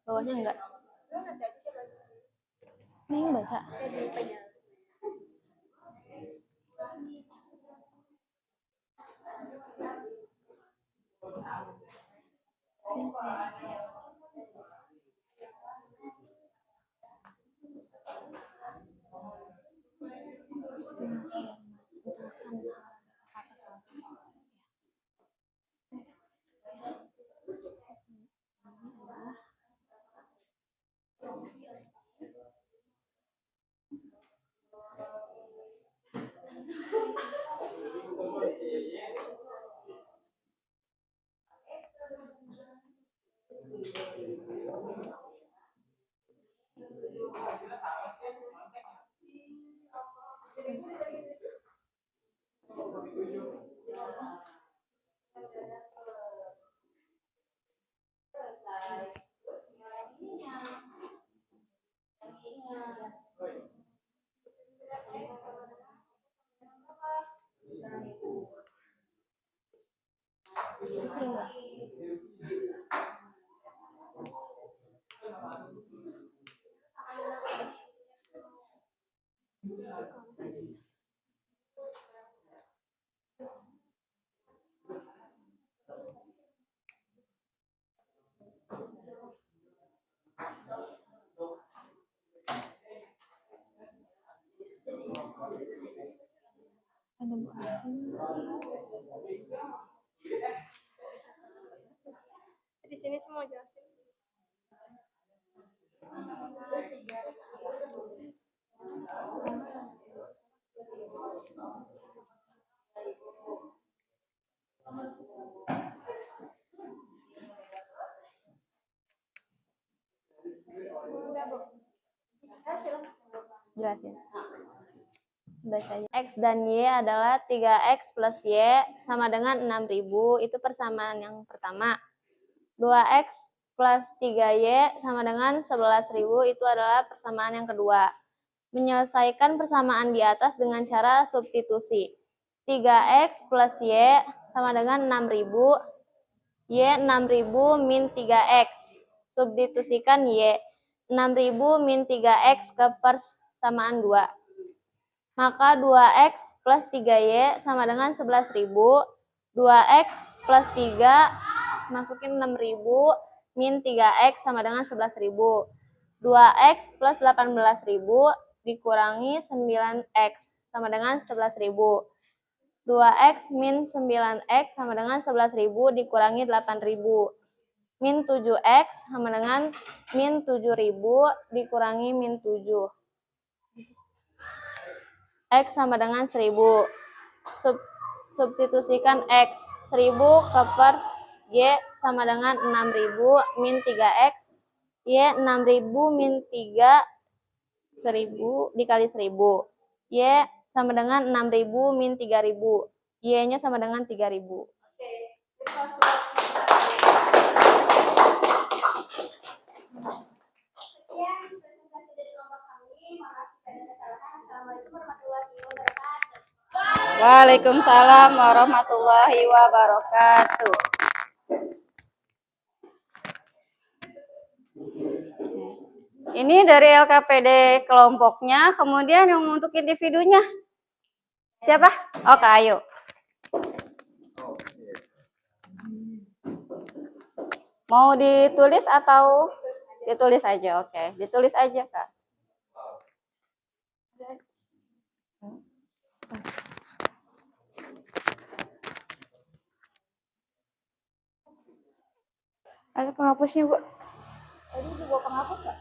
bawahnya enggak. Ini yang baca. Ada Bu Atin. Di sini semua jelasin. Jelasin. Baca aja. X dan Y adalah 3X plus Y sama dengan 6.000. Itu persamaan yang pertama. 2X plus 3Y sama dengan 11.000. Itu adalah persamaan yang kedua. Menyelesaikan persamaan di atas dengan cara substitusi. 3X plus Y sama dengan 6.000. Y 6.000 min 3X. Substitusikan Y. 6.000 min 3X ke persamaan 2. Maka 2X plus 3Y sama dengan 11.000. 2X plus 3 masukin 6.000 min 3X sama dengan 11.000. 2X plus 18.000 dikurangi 9X sama dengan 11.000. 2X min 9X sama dengan 11.000 dikurangi 8.000. Min 7X sama dengan min 7.000 dikurangi min 7. X sama dengan 1000. Substitusikan X. 1000 ke pers Y sama dengan 6.000 min 3X. Y 6.000 min 3, 1000 dikali 1000. Y sama dengan 6.000 min 3.000. Y-nya sama dengan 3.000. Waalaikumsalam warahmatullahi wabarakatuh. Ini dari LKPD kelompoknya, kemudian yang untuk individunya. Siapa? Oh, Kak Ayu. Mau ditulis atau ditulis aja? Oke, ditulis aja, Kak. Ada penghapusnya, Bu. Tadi dibawa penghapus nggak?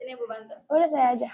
Ini Bu bantu. Udah saya aja.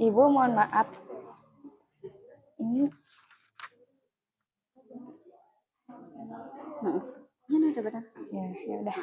Ibu mohon maaf. Ini Ini udah benar. ya udah.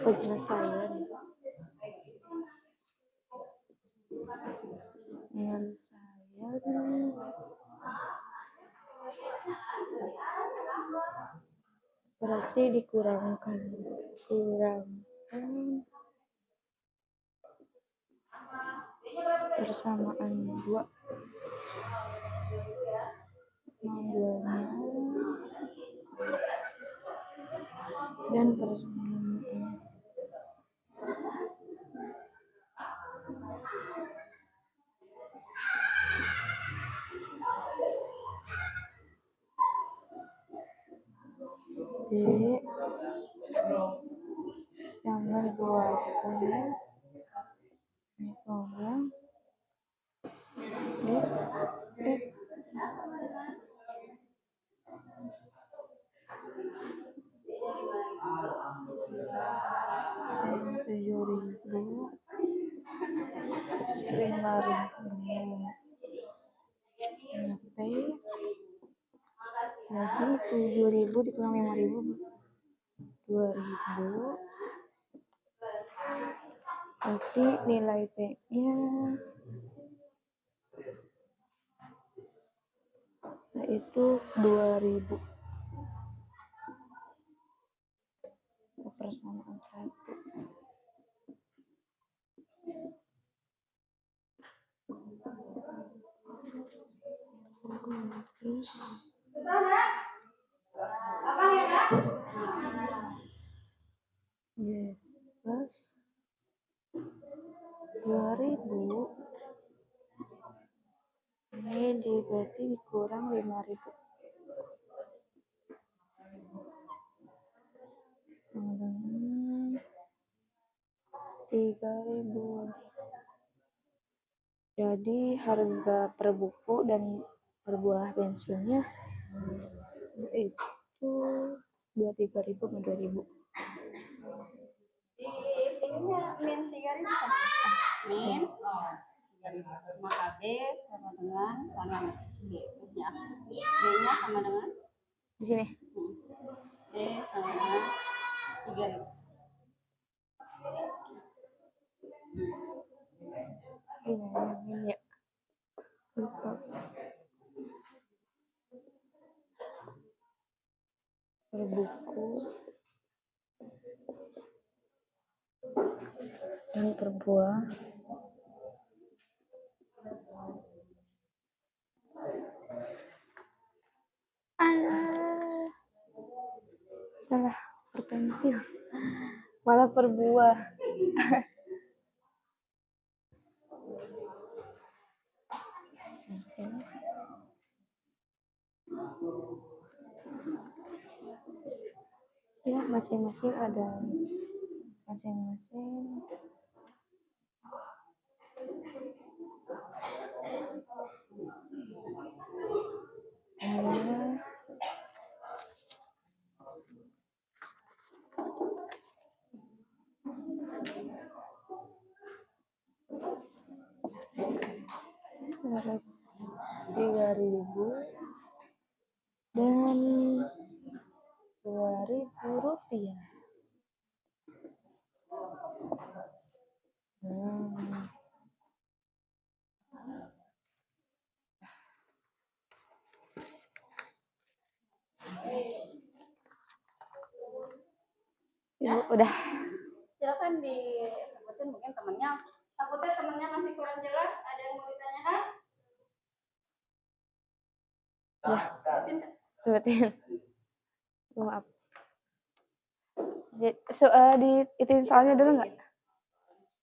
Penyelesaian berarti dikurangkan persamaan 2 dan persamaan B tambah 2P dikurang D yang 7.000 5.000 P lagi 7.000 dikurang 5.000 2.000 berarti nilai P nya yaitu 2.000 persamaan 1 terus Y plus 2.000 ini berarti dikurang 5.000 sama dengan 3.000. Jadi harga per buku dan per buah bensinnya itu 23.000 sama 2.000. Di sininya min 3.000 sama min 3.000. Maka B sama dengan tangan B terusnya B-nya sama dengan Di sini. B sama dengan 3.000. Ini ya. Lupa. Per buku dan per buah salah per pensil malah per buah. Pensil ya masing-masing ada masing-masing 3.000 dan Rp2.000. Ibu, udah. Silakan disebutin mungkin temennya. Takutnya temennya masih kurang jelas. Ada yang mau ditanyakan? Ya, sebutin. Maaf. Di soalnya dulu nggak?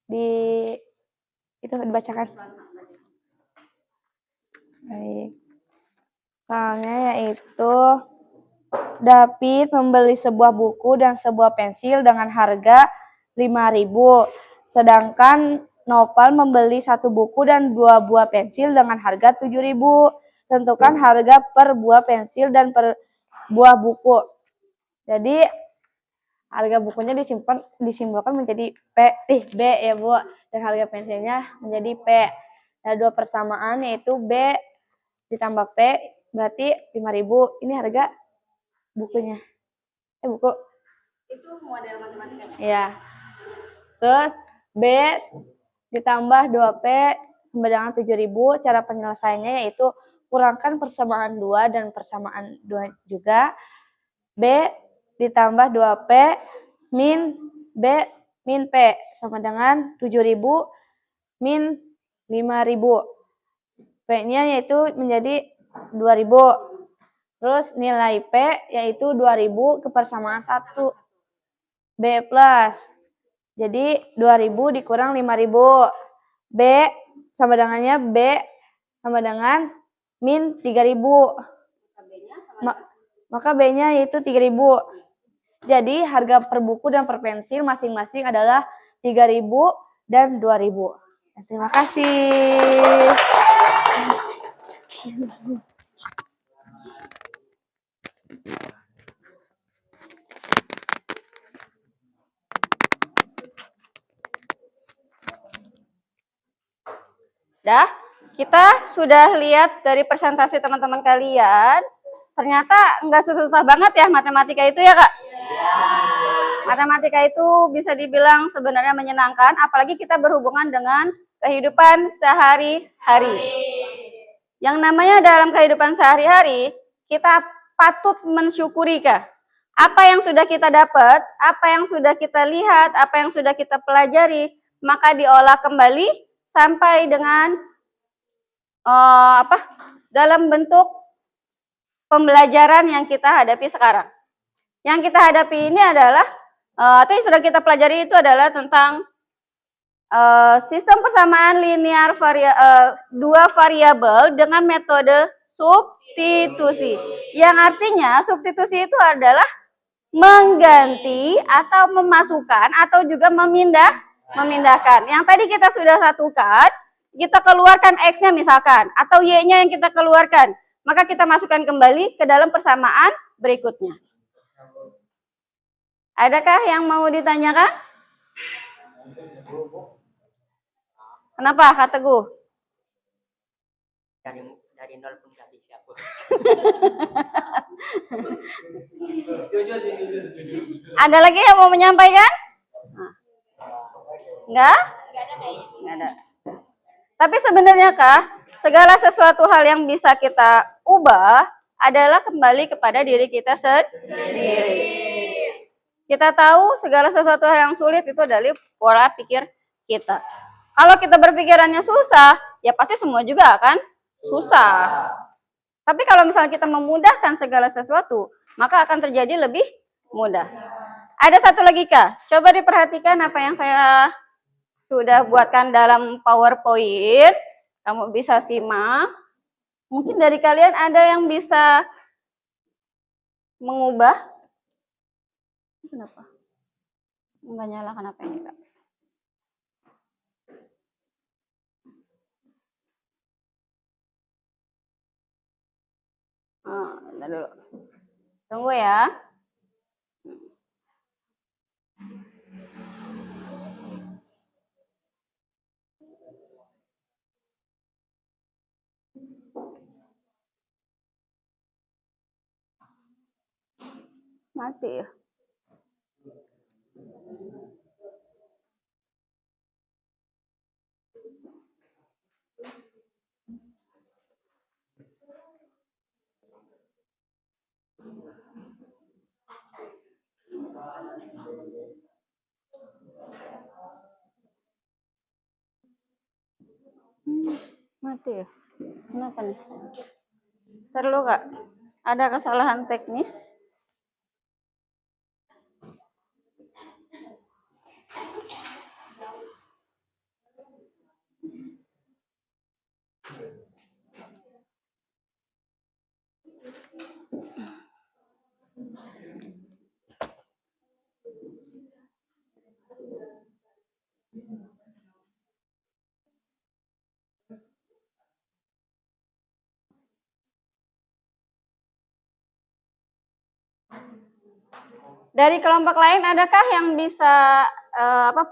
Di itu dibacakan. Baik. Soalnya yaitu David membeli sebuah buku dan sebuah pensil dengan harga 5.000. Sedangkan Nopal membeli satu buku dan 2 buah pensil dengan harga 7.000. Tentukan harga per buah pensil dan per buah buku. Jadi harga bukunya disimbolkan menjadi B ya Bu, dan harga pensilnya menjadi P. Ada 2 persamaan yaitu B ditambah P berarti 5.000. Ini harga bukunya. Buku. Itu model matematikanya. Ya. Terus B ditambah 2P sama dengan 7.000. Cara penyelesaiannya yaitu kurangkan persamaan 2 dan persamaan 2 juga. B ditambah 2P min B min P sama dengan 7.000 min 5.000. P-nya yaitu menjadi 2.000. Terus nilai P yaitu 2.000 ke persamaan 1. B plus. Jadi 2.000 dikurang 5.000. B sama dengannya B sama dengan min 3.000. Maka B-nya yaitu 3.000. Jadi harga per buku dan per pensil masing-masing adalah 3.000 dan 2.000. Terima kasih. Dah, kita sudah lihat dari presentasi teman-teman kalian. Ternyata nggak susah-susah banget ya matematika itu ya Kak? Matematika itu bisa dibilang sebenarnya menyenangkan, apalagi kita berhubungan dengan kehidupan sehari-hari. Yang namanya dalam kehidupan sehari-hari, kita patut mensyukuri Kak. Apa yang sudah kita dapat, apa yang sudah kita lihat, apa yang sudah kita pelajari, maka diolah kembali sampai dengan dalam bentuk pembelajaran yang kita hadapi sekarang. Yang kita hadapi ini adalah atau yang sudah kita pelajari itu adalah tentang sistem persamaan linear dua variabel dengan metode substitusi. Yang artinya substitusi itu adalah mengganti atau memasukkan atau juga memindahkan. Yang tadi kita sudah satukan, kita keluarkan X-nya misalkan, atau Y-nya yang kita keluarkan. Maka kita masukkan kembali ke dalam persamaan berikutnya. Adakah yang mau ditanyakan? Kenapa Kak Teguh? Dari nol pun nggak bisa Bu. Ada lagi yang mau menyampaikan? Enggak? Enggak ada. Tapi sebenarnya Kak, segala sesuatu hal yang bisa kita ubah adalah kembali kepada diri kita sendiri. Kita tahu segala sesuatu hal yang sulit itu dari pola pikir kita. Kalau kita berpikirannya susah, ya pasti semua juga akan susah. Tapi kalau misalnya kita memudahkan segala sesuatu, maka akan terjadi lebih mudah. Ada satu lagi Kak, coba diperhatikan apa yang saya sudah buatkan dalam PowerPoint. Kamu bisa simak. Mungkin dari kalian ada yang bisa mengubah. Kenapa? Nggak nyala kenapa ini Kak? Bentar dulu. Tunggu ya. Mati ya. Mati ya. Kenapa nih? Perlu Kak? Ada kesalahan teknis? Dari kelompok lain adakah yang bisa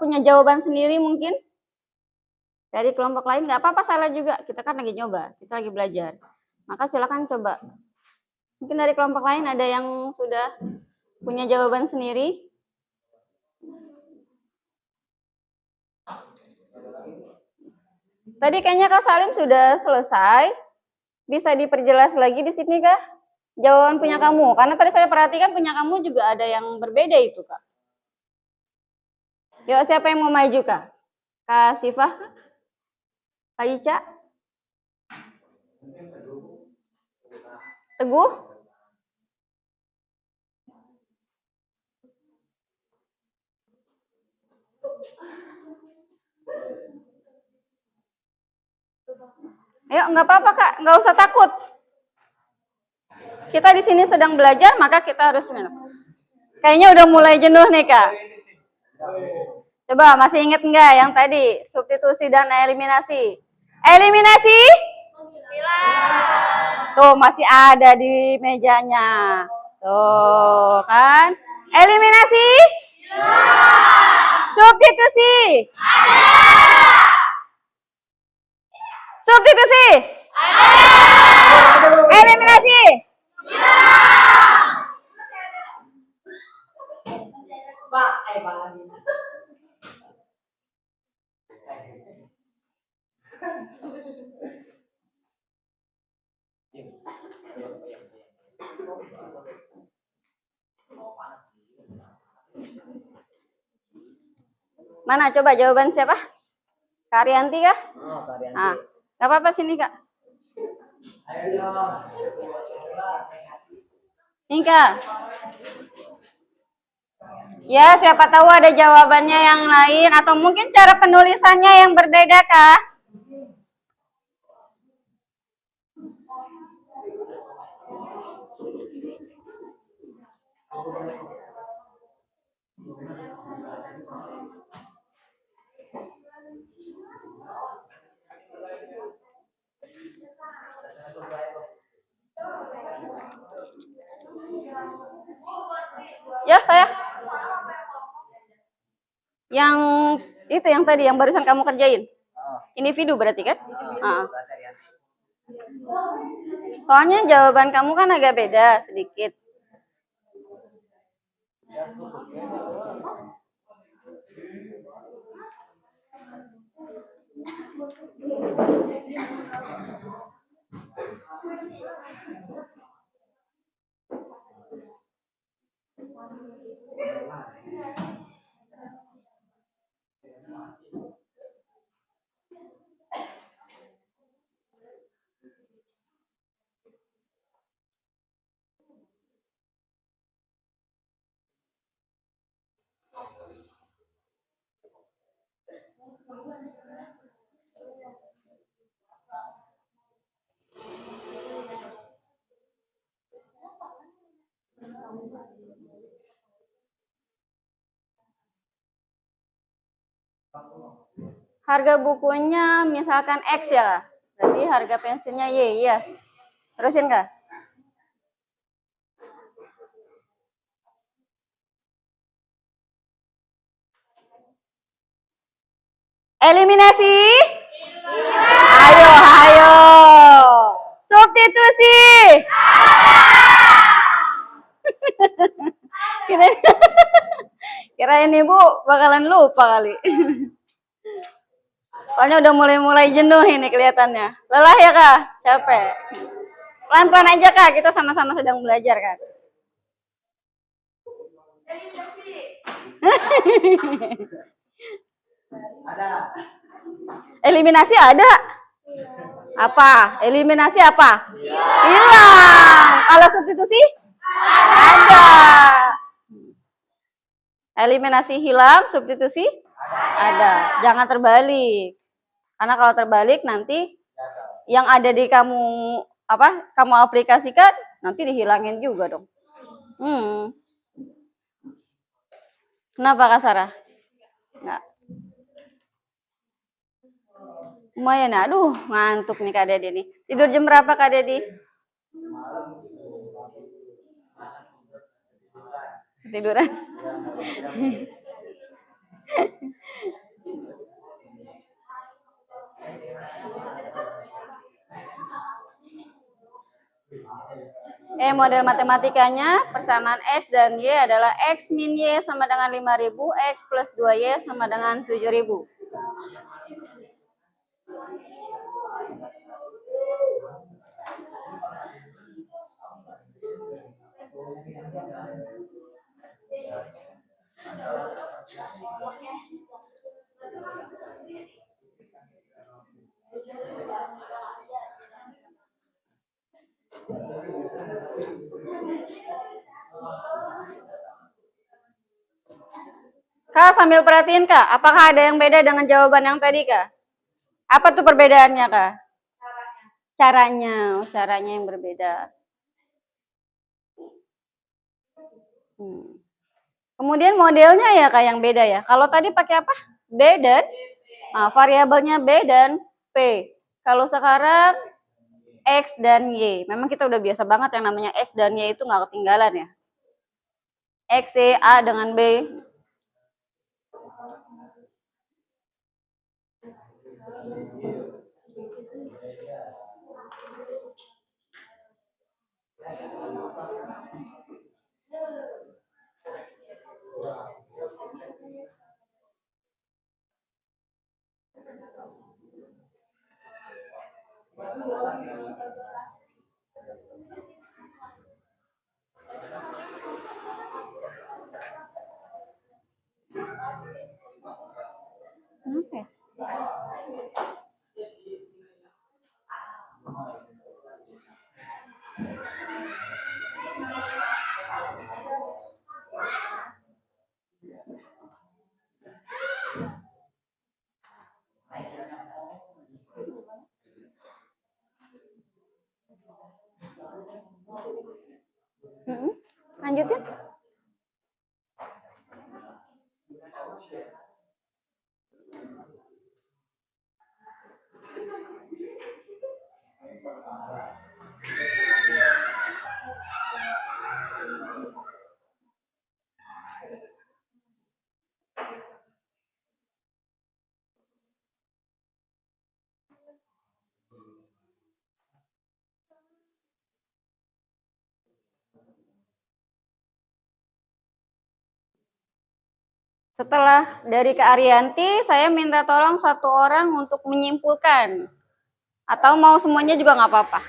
punya jawaban sendiri mungkin? Dari kelompok lain nggak apa-apa, salah juga. Kita kan lagi nyoba, kita lagi belajar. Maka silakan coba. Mungkin dari kelompok lain ada yang sudah punya jawaban sendiri. Tadi kayaknya Kak Salim sudah selesai. Bisa diperjelas lagi di sini Kak? Jawaban punya kamu. Karena tadi saya perhatikan punya kamu juga ada yang berbeda itu Kak. Yuk, siapa yang mau maju Kak? Kak Sifah? Kak Ica? Teguh? Ayo, nggak apa-apa Kak, nggak usah takut. Kita di sini sedang belajar, maka kita harus minum. Kayaknya udah mulai jenuh nih Kak. Coba masih inget nggak yang tadi substitusi dan eliminasi? Eliminasi? Tuh masih ada di mejanya. Tuh kan? Eliminasi? Substitusi? Substitusi? Eliminasi? Mana coba jawaban siapa? Kak Arianti kah? Oh, Kak Arianti. Nah, nggak apa-apa sini Kak. Nih Kak. Ya, siapa tahu ada jawabannya yang lain atau mungkin cara penulisannya yang berbeda Kak. Ya, saya. Yang itu yang tadi yang barusan kamu kerjain. Individu berarti kan? Soalnya jawaban kamu kan agak beda sedikit. Harga bukunya misalkan X ya, berarti harga pensilnya Y, yes. Terusin Kak. Eliminasi? Ayo, ayo. Substitusi? Kirain ibu bakalan lupa kali. Soalnya udah mulai jenuh ini kelihatannya. Lelah ya kak? Capek. Pelan-pelan aja kak, kita sama-sama sedang belajar kak. Eliminasi ada? Apa? Eliminasi apa? Hilang. Kalau substitusi? Ada. Eliminasi hilang, substitusi? Ada. Jangan terbalik. Karena kalau terbalik nanti yang ada di kamu kamu aplikasikan nanti dihilangin juga dong. Kenapa Kak Sarah? Enggak. Lumayan ya. Aduh, ngantuk nih Kak Dedi nih. Tidur jam berapa Kak Dedi? Tiduran. Model matematikanya persamaan X dan Y adalah X min Y sama dengan 5.000, X plus 2Y sama dengan 7.000. Kak, sambil perhatiin Kak, apakah ada yang beda dengan jawaban yang tadi Kak? Apa tuh perbedaannya Kak? Caranya yang berbeda. Kemudian modelnya ya Kak yang beda ya. Kalau tadi pakai apa? B dan variabelnya B dan P. Kalau sekarang X dan Y. Memang kita udah biasa banget yang namanya X dan Y itu nggak ketinggalan ya. X, Y, A dengan B. Oke. Lanjutin. Setelah dari Kak Arianti, saya minta tolong satu orang untuk menyimpulkan. Atau mau semuanya juga nggak apa-apa.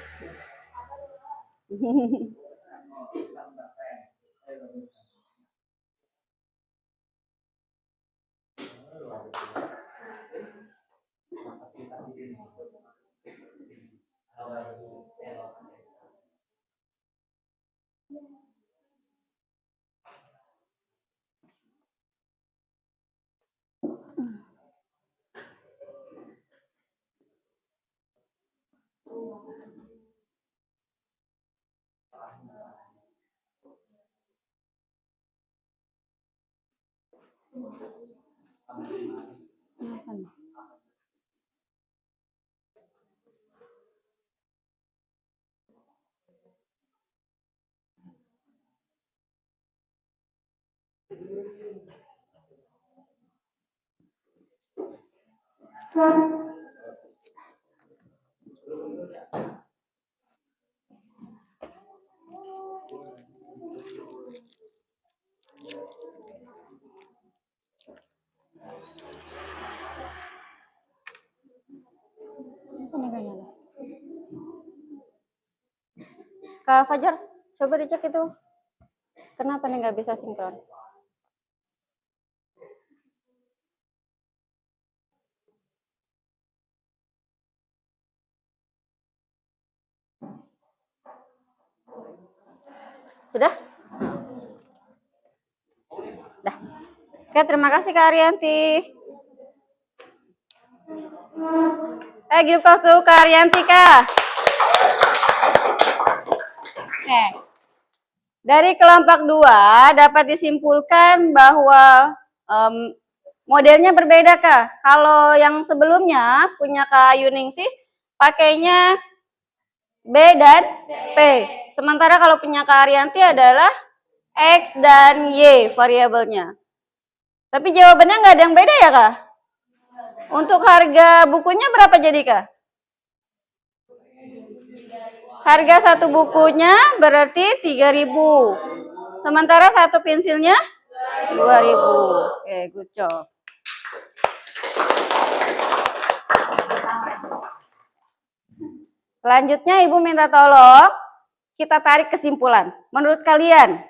Kak Fajar, coba dicek itu. Kenapa nih nggak bisa sinkron? Sudah? Dah. Oke, terima kasih Kak Arianti. Give call to Kak Arianti, Kak. Oke. Dari kelompok 2 dapat disimpulkan bahwa modelnya berbeda, Kak. Kalau yang sebelumnya punya Kak Yuningsih pakainya B dan P. Sementara kalau punya Kak Arianti adalah X dan Y variabelnya. Tapi jawabannya nggak ada yang beda ya, Kak? Untuk harga bukunya berapa jadi, Kak? Harga satu bukunya berarti 3.000. Sementara satu pensilnya 2.000. Oke, good job. Selanjutnya Ibu minta tolong kita tarik kesimpulan. Menurut kalian,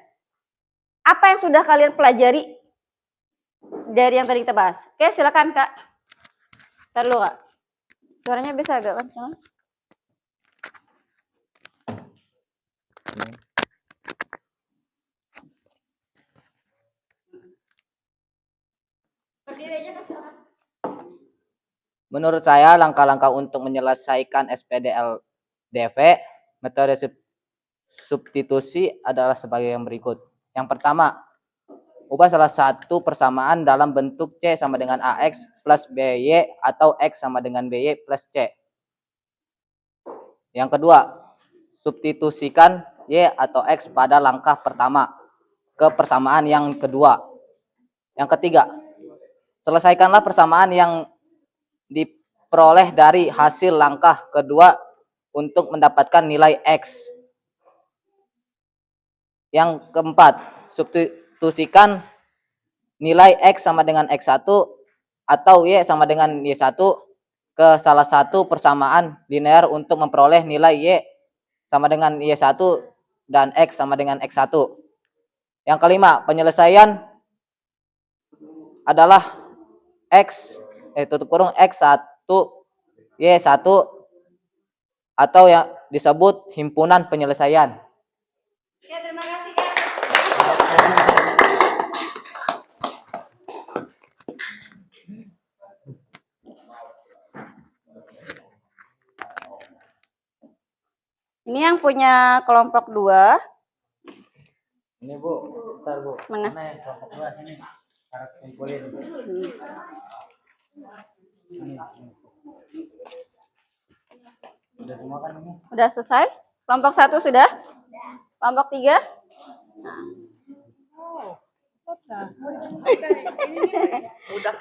apa yang sudah kalian pelajari dari yang tadi kita bahas? Oke, silakan Kak. Ntar dulu Kak. Suaranya bisa agak kencang. Berdiri aja Kak, silakan. Menurut saya, langkah-langkah untuk menyelesaikan SPDLDV, metode substitusi adalah sebagai yang berikut. Yang pertama, ubah salah satu persamaan dalam bentuk C sama dengan AX plus BY atau X sama dengan BY plus C. Yang kedua, substitusikan Y atau X pada langkah pertama ke persamaan yang kedua. Yang ketiga, selesaikanlah persamaan yang diperoleh dari hasil langkah kedua untuk mendapatkan nilai X. Yang keempat, substitusikan nilai X sama dengan X1 atau Y sama dengan Y1 ke salah satu persamaan linear untuk memperoleh nilai Y sama dengan Y1 dan X sama dengan X1. Yang kelima, penyelesaian adalah X1 Y1 atau yang disebut himpunan penyelesaian. Ya, terima kasih Kak. Ini yang punya kelompok 2. Ini Bu, bentar Bu. Mana? Yang kelompok 2 sini. Harus kumpulin. Ini. Udah semua kan ini? Udah selesai? Kelompok 1 sudah? Kelompok 3? Nah.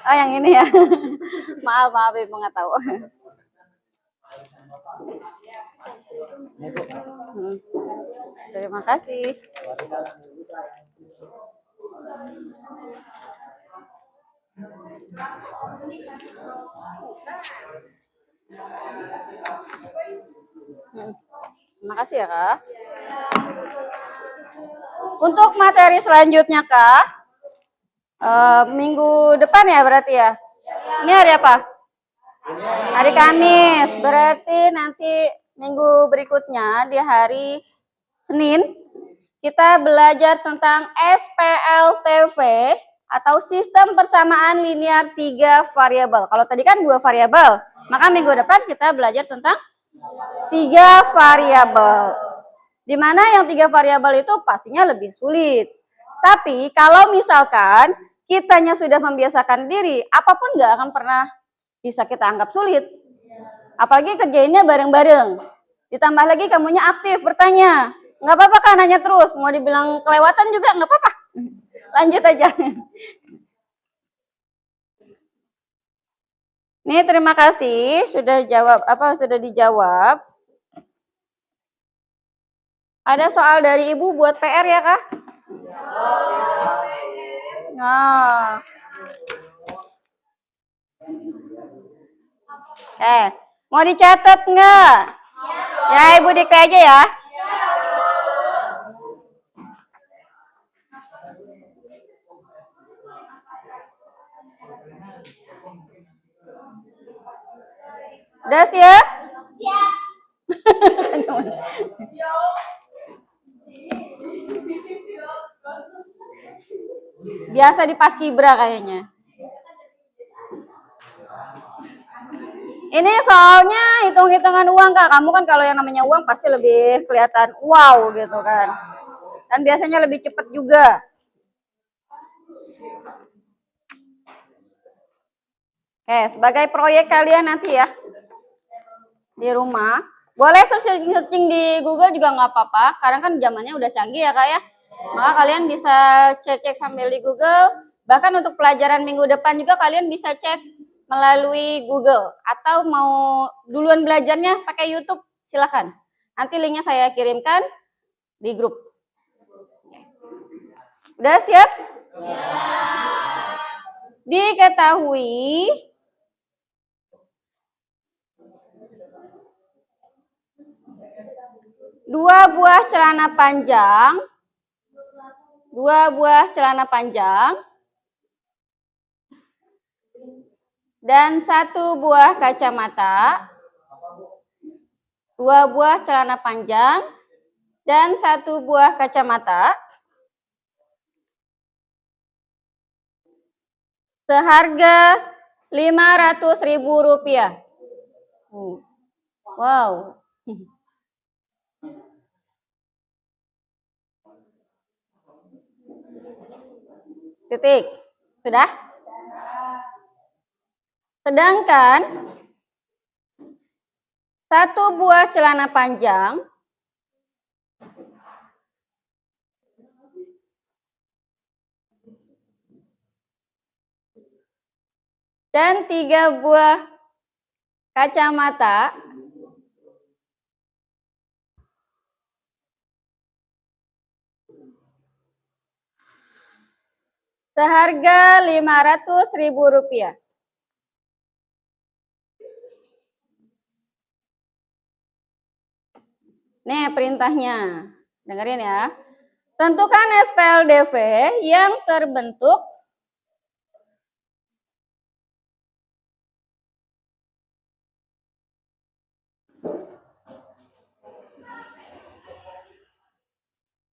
Oh, yang ini ya. maaf Ibu nggak tahu. Ini Bu. Terima kasih. Terima kasih ya Kak. Untuk materi selanjutnya Kak, minggu depan ya berarti ya. Ini hari apa? Hari Kamis. Berarti nanti minggu berikutnya di hari Senin kita belajar tentang SPLTV atau sistem persamaan linear 3 variabel. Kalau tadi kan 2 variabel, maka minggu depan kita belajar tentang 3 variabel. Di mana yang 3 variabel itu pastinya lebih sulit. Tapi kalau misalkan kitanya sudah membiasakan diri, apapun nggak akan pernah bisa kita anggap sulit. Apalagi kerjainnya bareng-bareng. Ditambah lagi kamunya aktif bertanya. Nggak apa-apa kan nanya terus. Mau dibilang kelewatan juga nggak apa-apa. Lanjut aja. Nih terima kasih sudah dijawab. Ada soal dari Ibu buat PR ya Kak? Nah. Mau dicatat nggak? Ya Ibu dikte aja ya. Udah siap? Siap. Biasa di Paskibra kayaknya. Ini soalnya hitung-hitungan uang, Kak. Kamu kan kalau yang namanya uang pasti lebih kelihatan wow gitu kan. Dan biasanya lebih cepat juga. Oke, sebagai proyek kalian nanti ya di rumah, boleh searching di Google juga nggak apa-apa, karena kan zamannya udah canggih ya Kak ya. Maka kalian bisa cek-cek sambil di Google, bahkan untuk pelajaran minggu depan juga kalian bisa cek melalui Google, atau mau duluan belajarnya pakai YouTube, silakan. Nanti linknya saya kirimkan di grup. Udah siap? Ya. Diketahui dua buah celana panjang dan satu buah kacamata. Dua buah celana panjang dan satu buah kacamata seharga Rp500.000. Wow. Titik. Sudah? Sedangkan satu buah celana panjang dan 3 buah kacamata seharga Rp500.000. Nih perintahnya, dengerin ya. Tentukan SPLDV yang terbentuk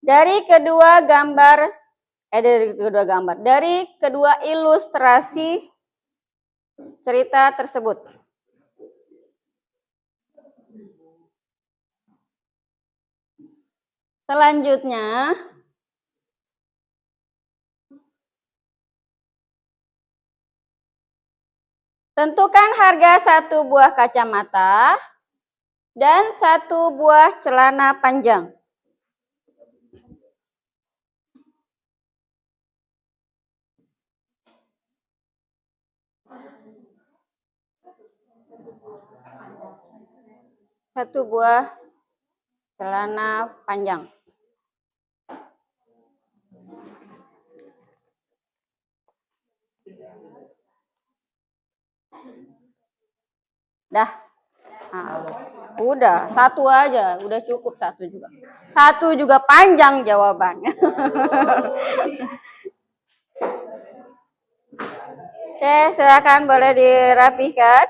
dari kedua ilustrasi cerita tersebut. Selanjutnya, tentukan harga satu buah kacamata dan satu buah celana panjang. Satu buah celana panjang. Dah. Nah, udah, satu aja, udah cukup satu juga. Satu juga panjang jawabannya. Oke, silakan boleh dirapihkan.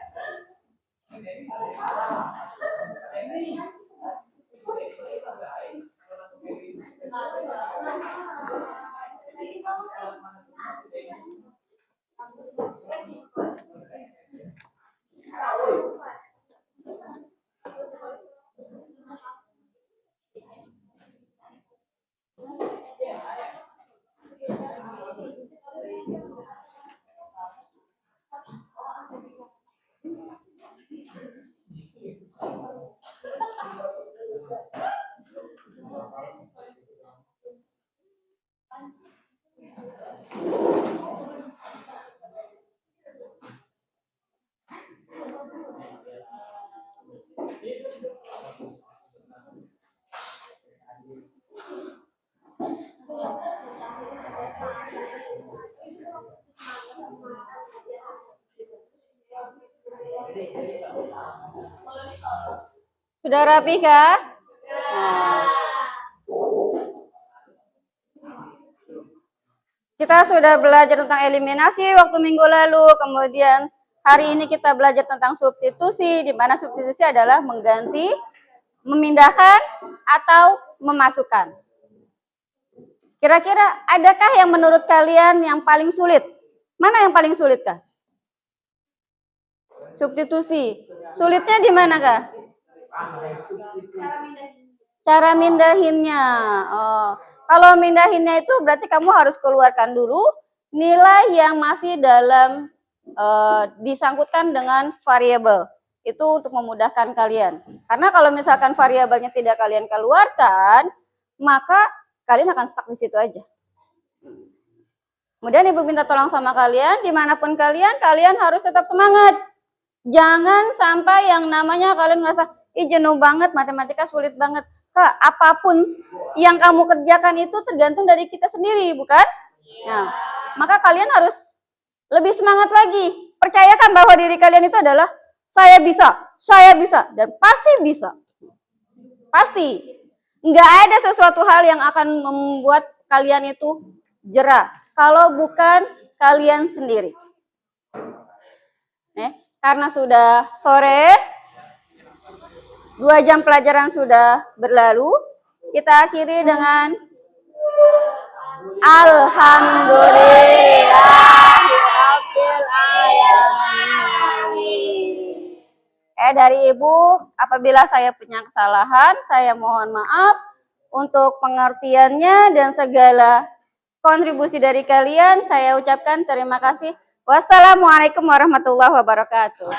Sudah rapi kah? Nah. Kita sudah belajar tentang eliminasi waktu minggu lalu, kemudian Hari ini kita belajar tentang substitusi, di mana substitusi adalah mengganti, memindahkan, atau memasukkan. Kira-kira adakah yang menurut kalian yang paling sulit? Mana yang paling sulit kah? Substitusi. Sulitnya di mana kah? Cara mindahinnya. Oh. Kalau mindahinnya itu berarti kamu harus keluarkan dulu nilai yang masih dalam disangkutkan dengan variabel. Itu untuk memudahkan kalian. Karena kalau misalkan variabelnya tidak kalian keluarkan, maka kalian akan stuck di situ aja. Kemudian Ibu minta tolong sama kalian, dimanapun kalian harus tetap semangat. Jangan sampai yang namanya kalian ngerasa, ih jenuh banget, matematika sulit banget. Kak, apapun yang kamu kerjakan itu tergantung dari kita sendiri, bukan? Nah, maka kalian harus lebih semangat lagi. Percayakan bahwa diri kalian itu adalah saya bisa, dan pasti bisa. Pasti. Nggak ada sesuatu hal yang akan membuat kalian itu jera kalau bukan kalian sendiri. Karena sudah sore, 2 jam pelajaran sudah berlalu, kita akhiri dengan Alhamdulillahirabbil alamin. Dari Ibu, apabila saya punya kesalahan, saya mohon maaf untuk pengertiannya dan segala kontribusi dari kalian. Saya ucapkan terima kasih. Wassalamualaikum warahmatullahi wabarakatuh.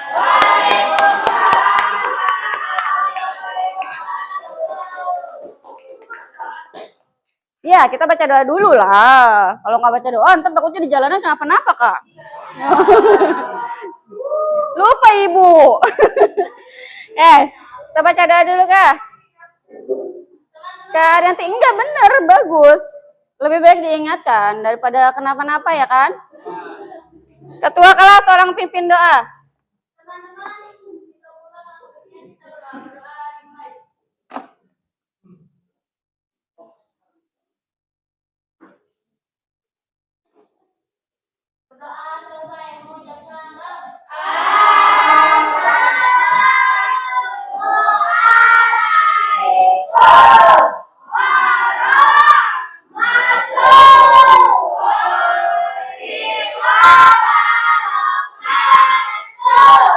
Ya, kita baca doa dulu lah. Kalau nggak baca doa, ntar takutnya di jalanan kenapa-napa, Kak. Lupa Ibu. Kita baca doa dulu, Kak. Kak Arianti, enggak bener, bagus. Lebih baik diingatkan daripada kenapa-napa ya kan? Ketua kelas tolong pimpin doa.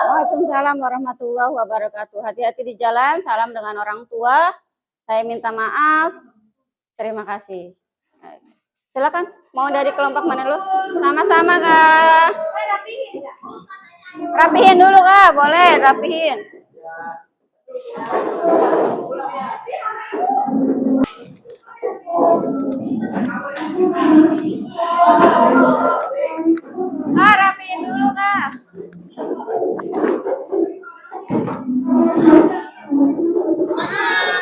Waalaikumsalam warahmatullahi wabarakatuh. Hati-hati di jalan, salam dengan orang tua. Saya minta maaf. Terima kasih. Silakan, mau dari kelompok mana dulu? Sama-sama, Kak. Rapihin dulu, Kak. Boleh, rapihin. Kak, rapihin dulu, Kak. Maaf.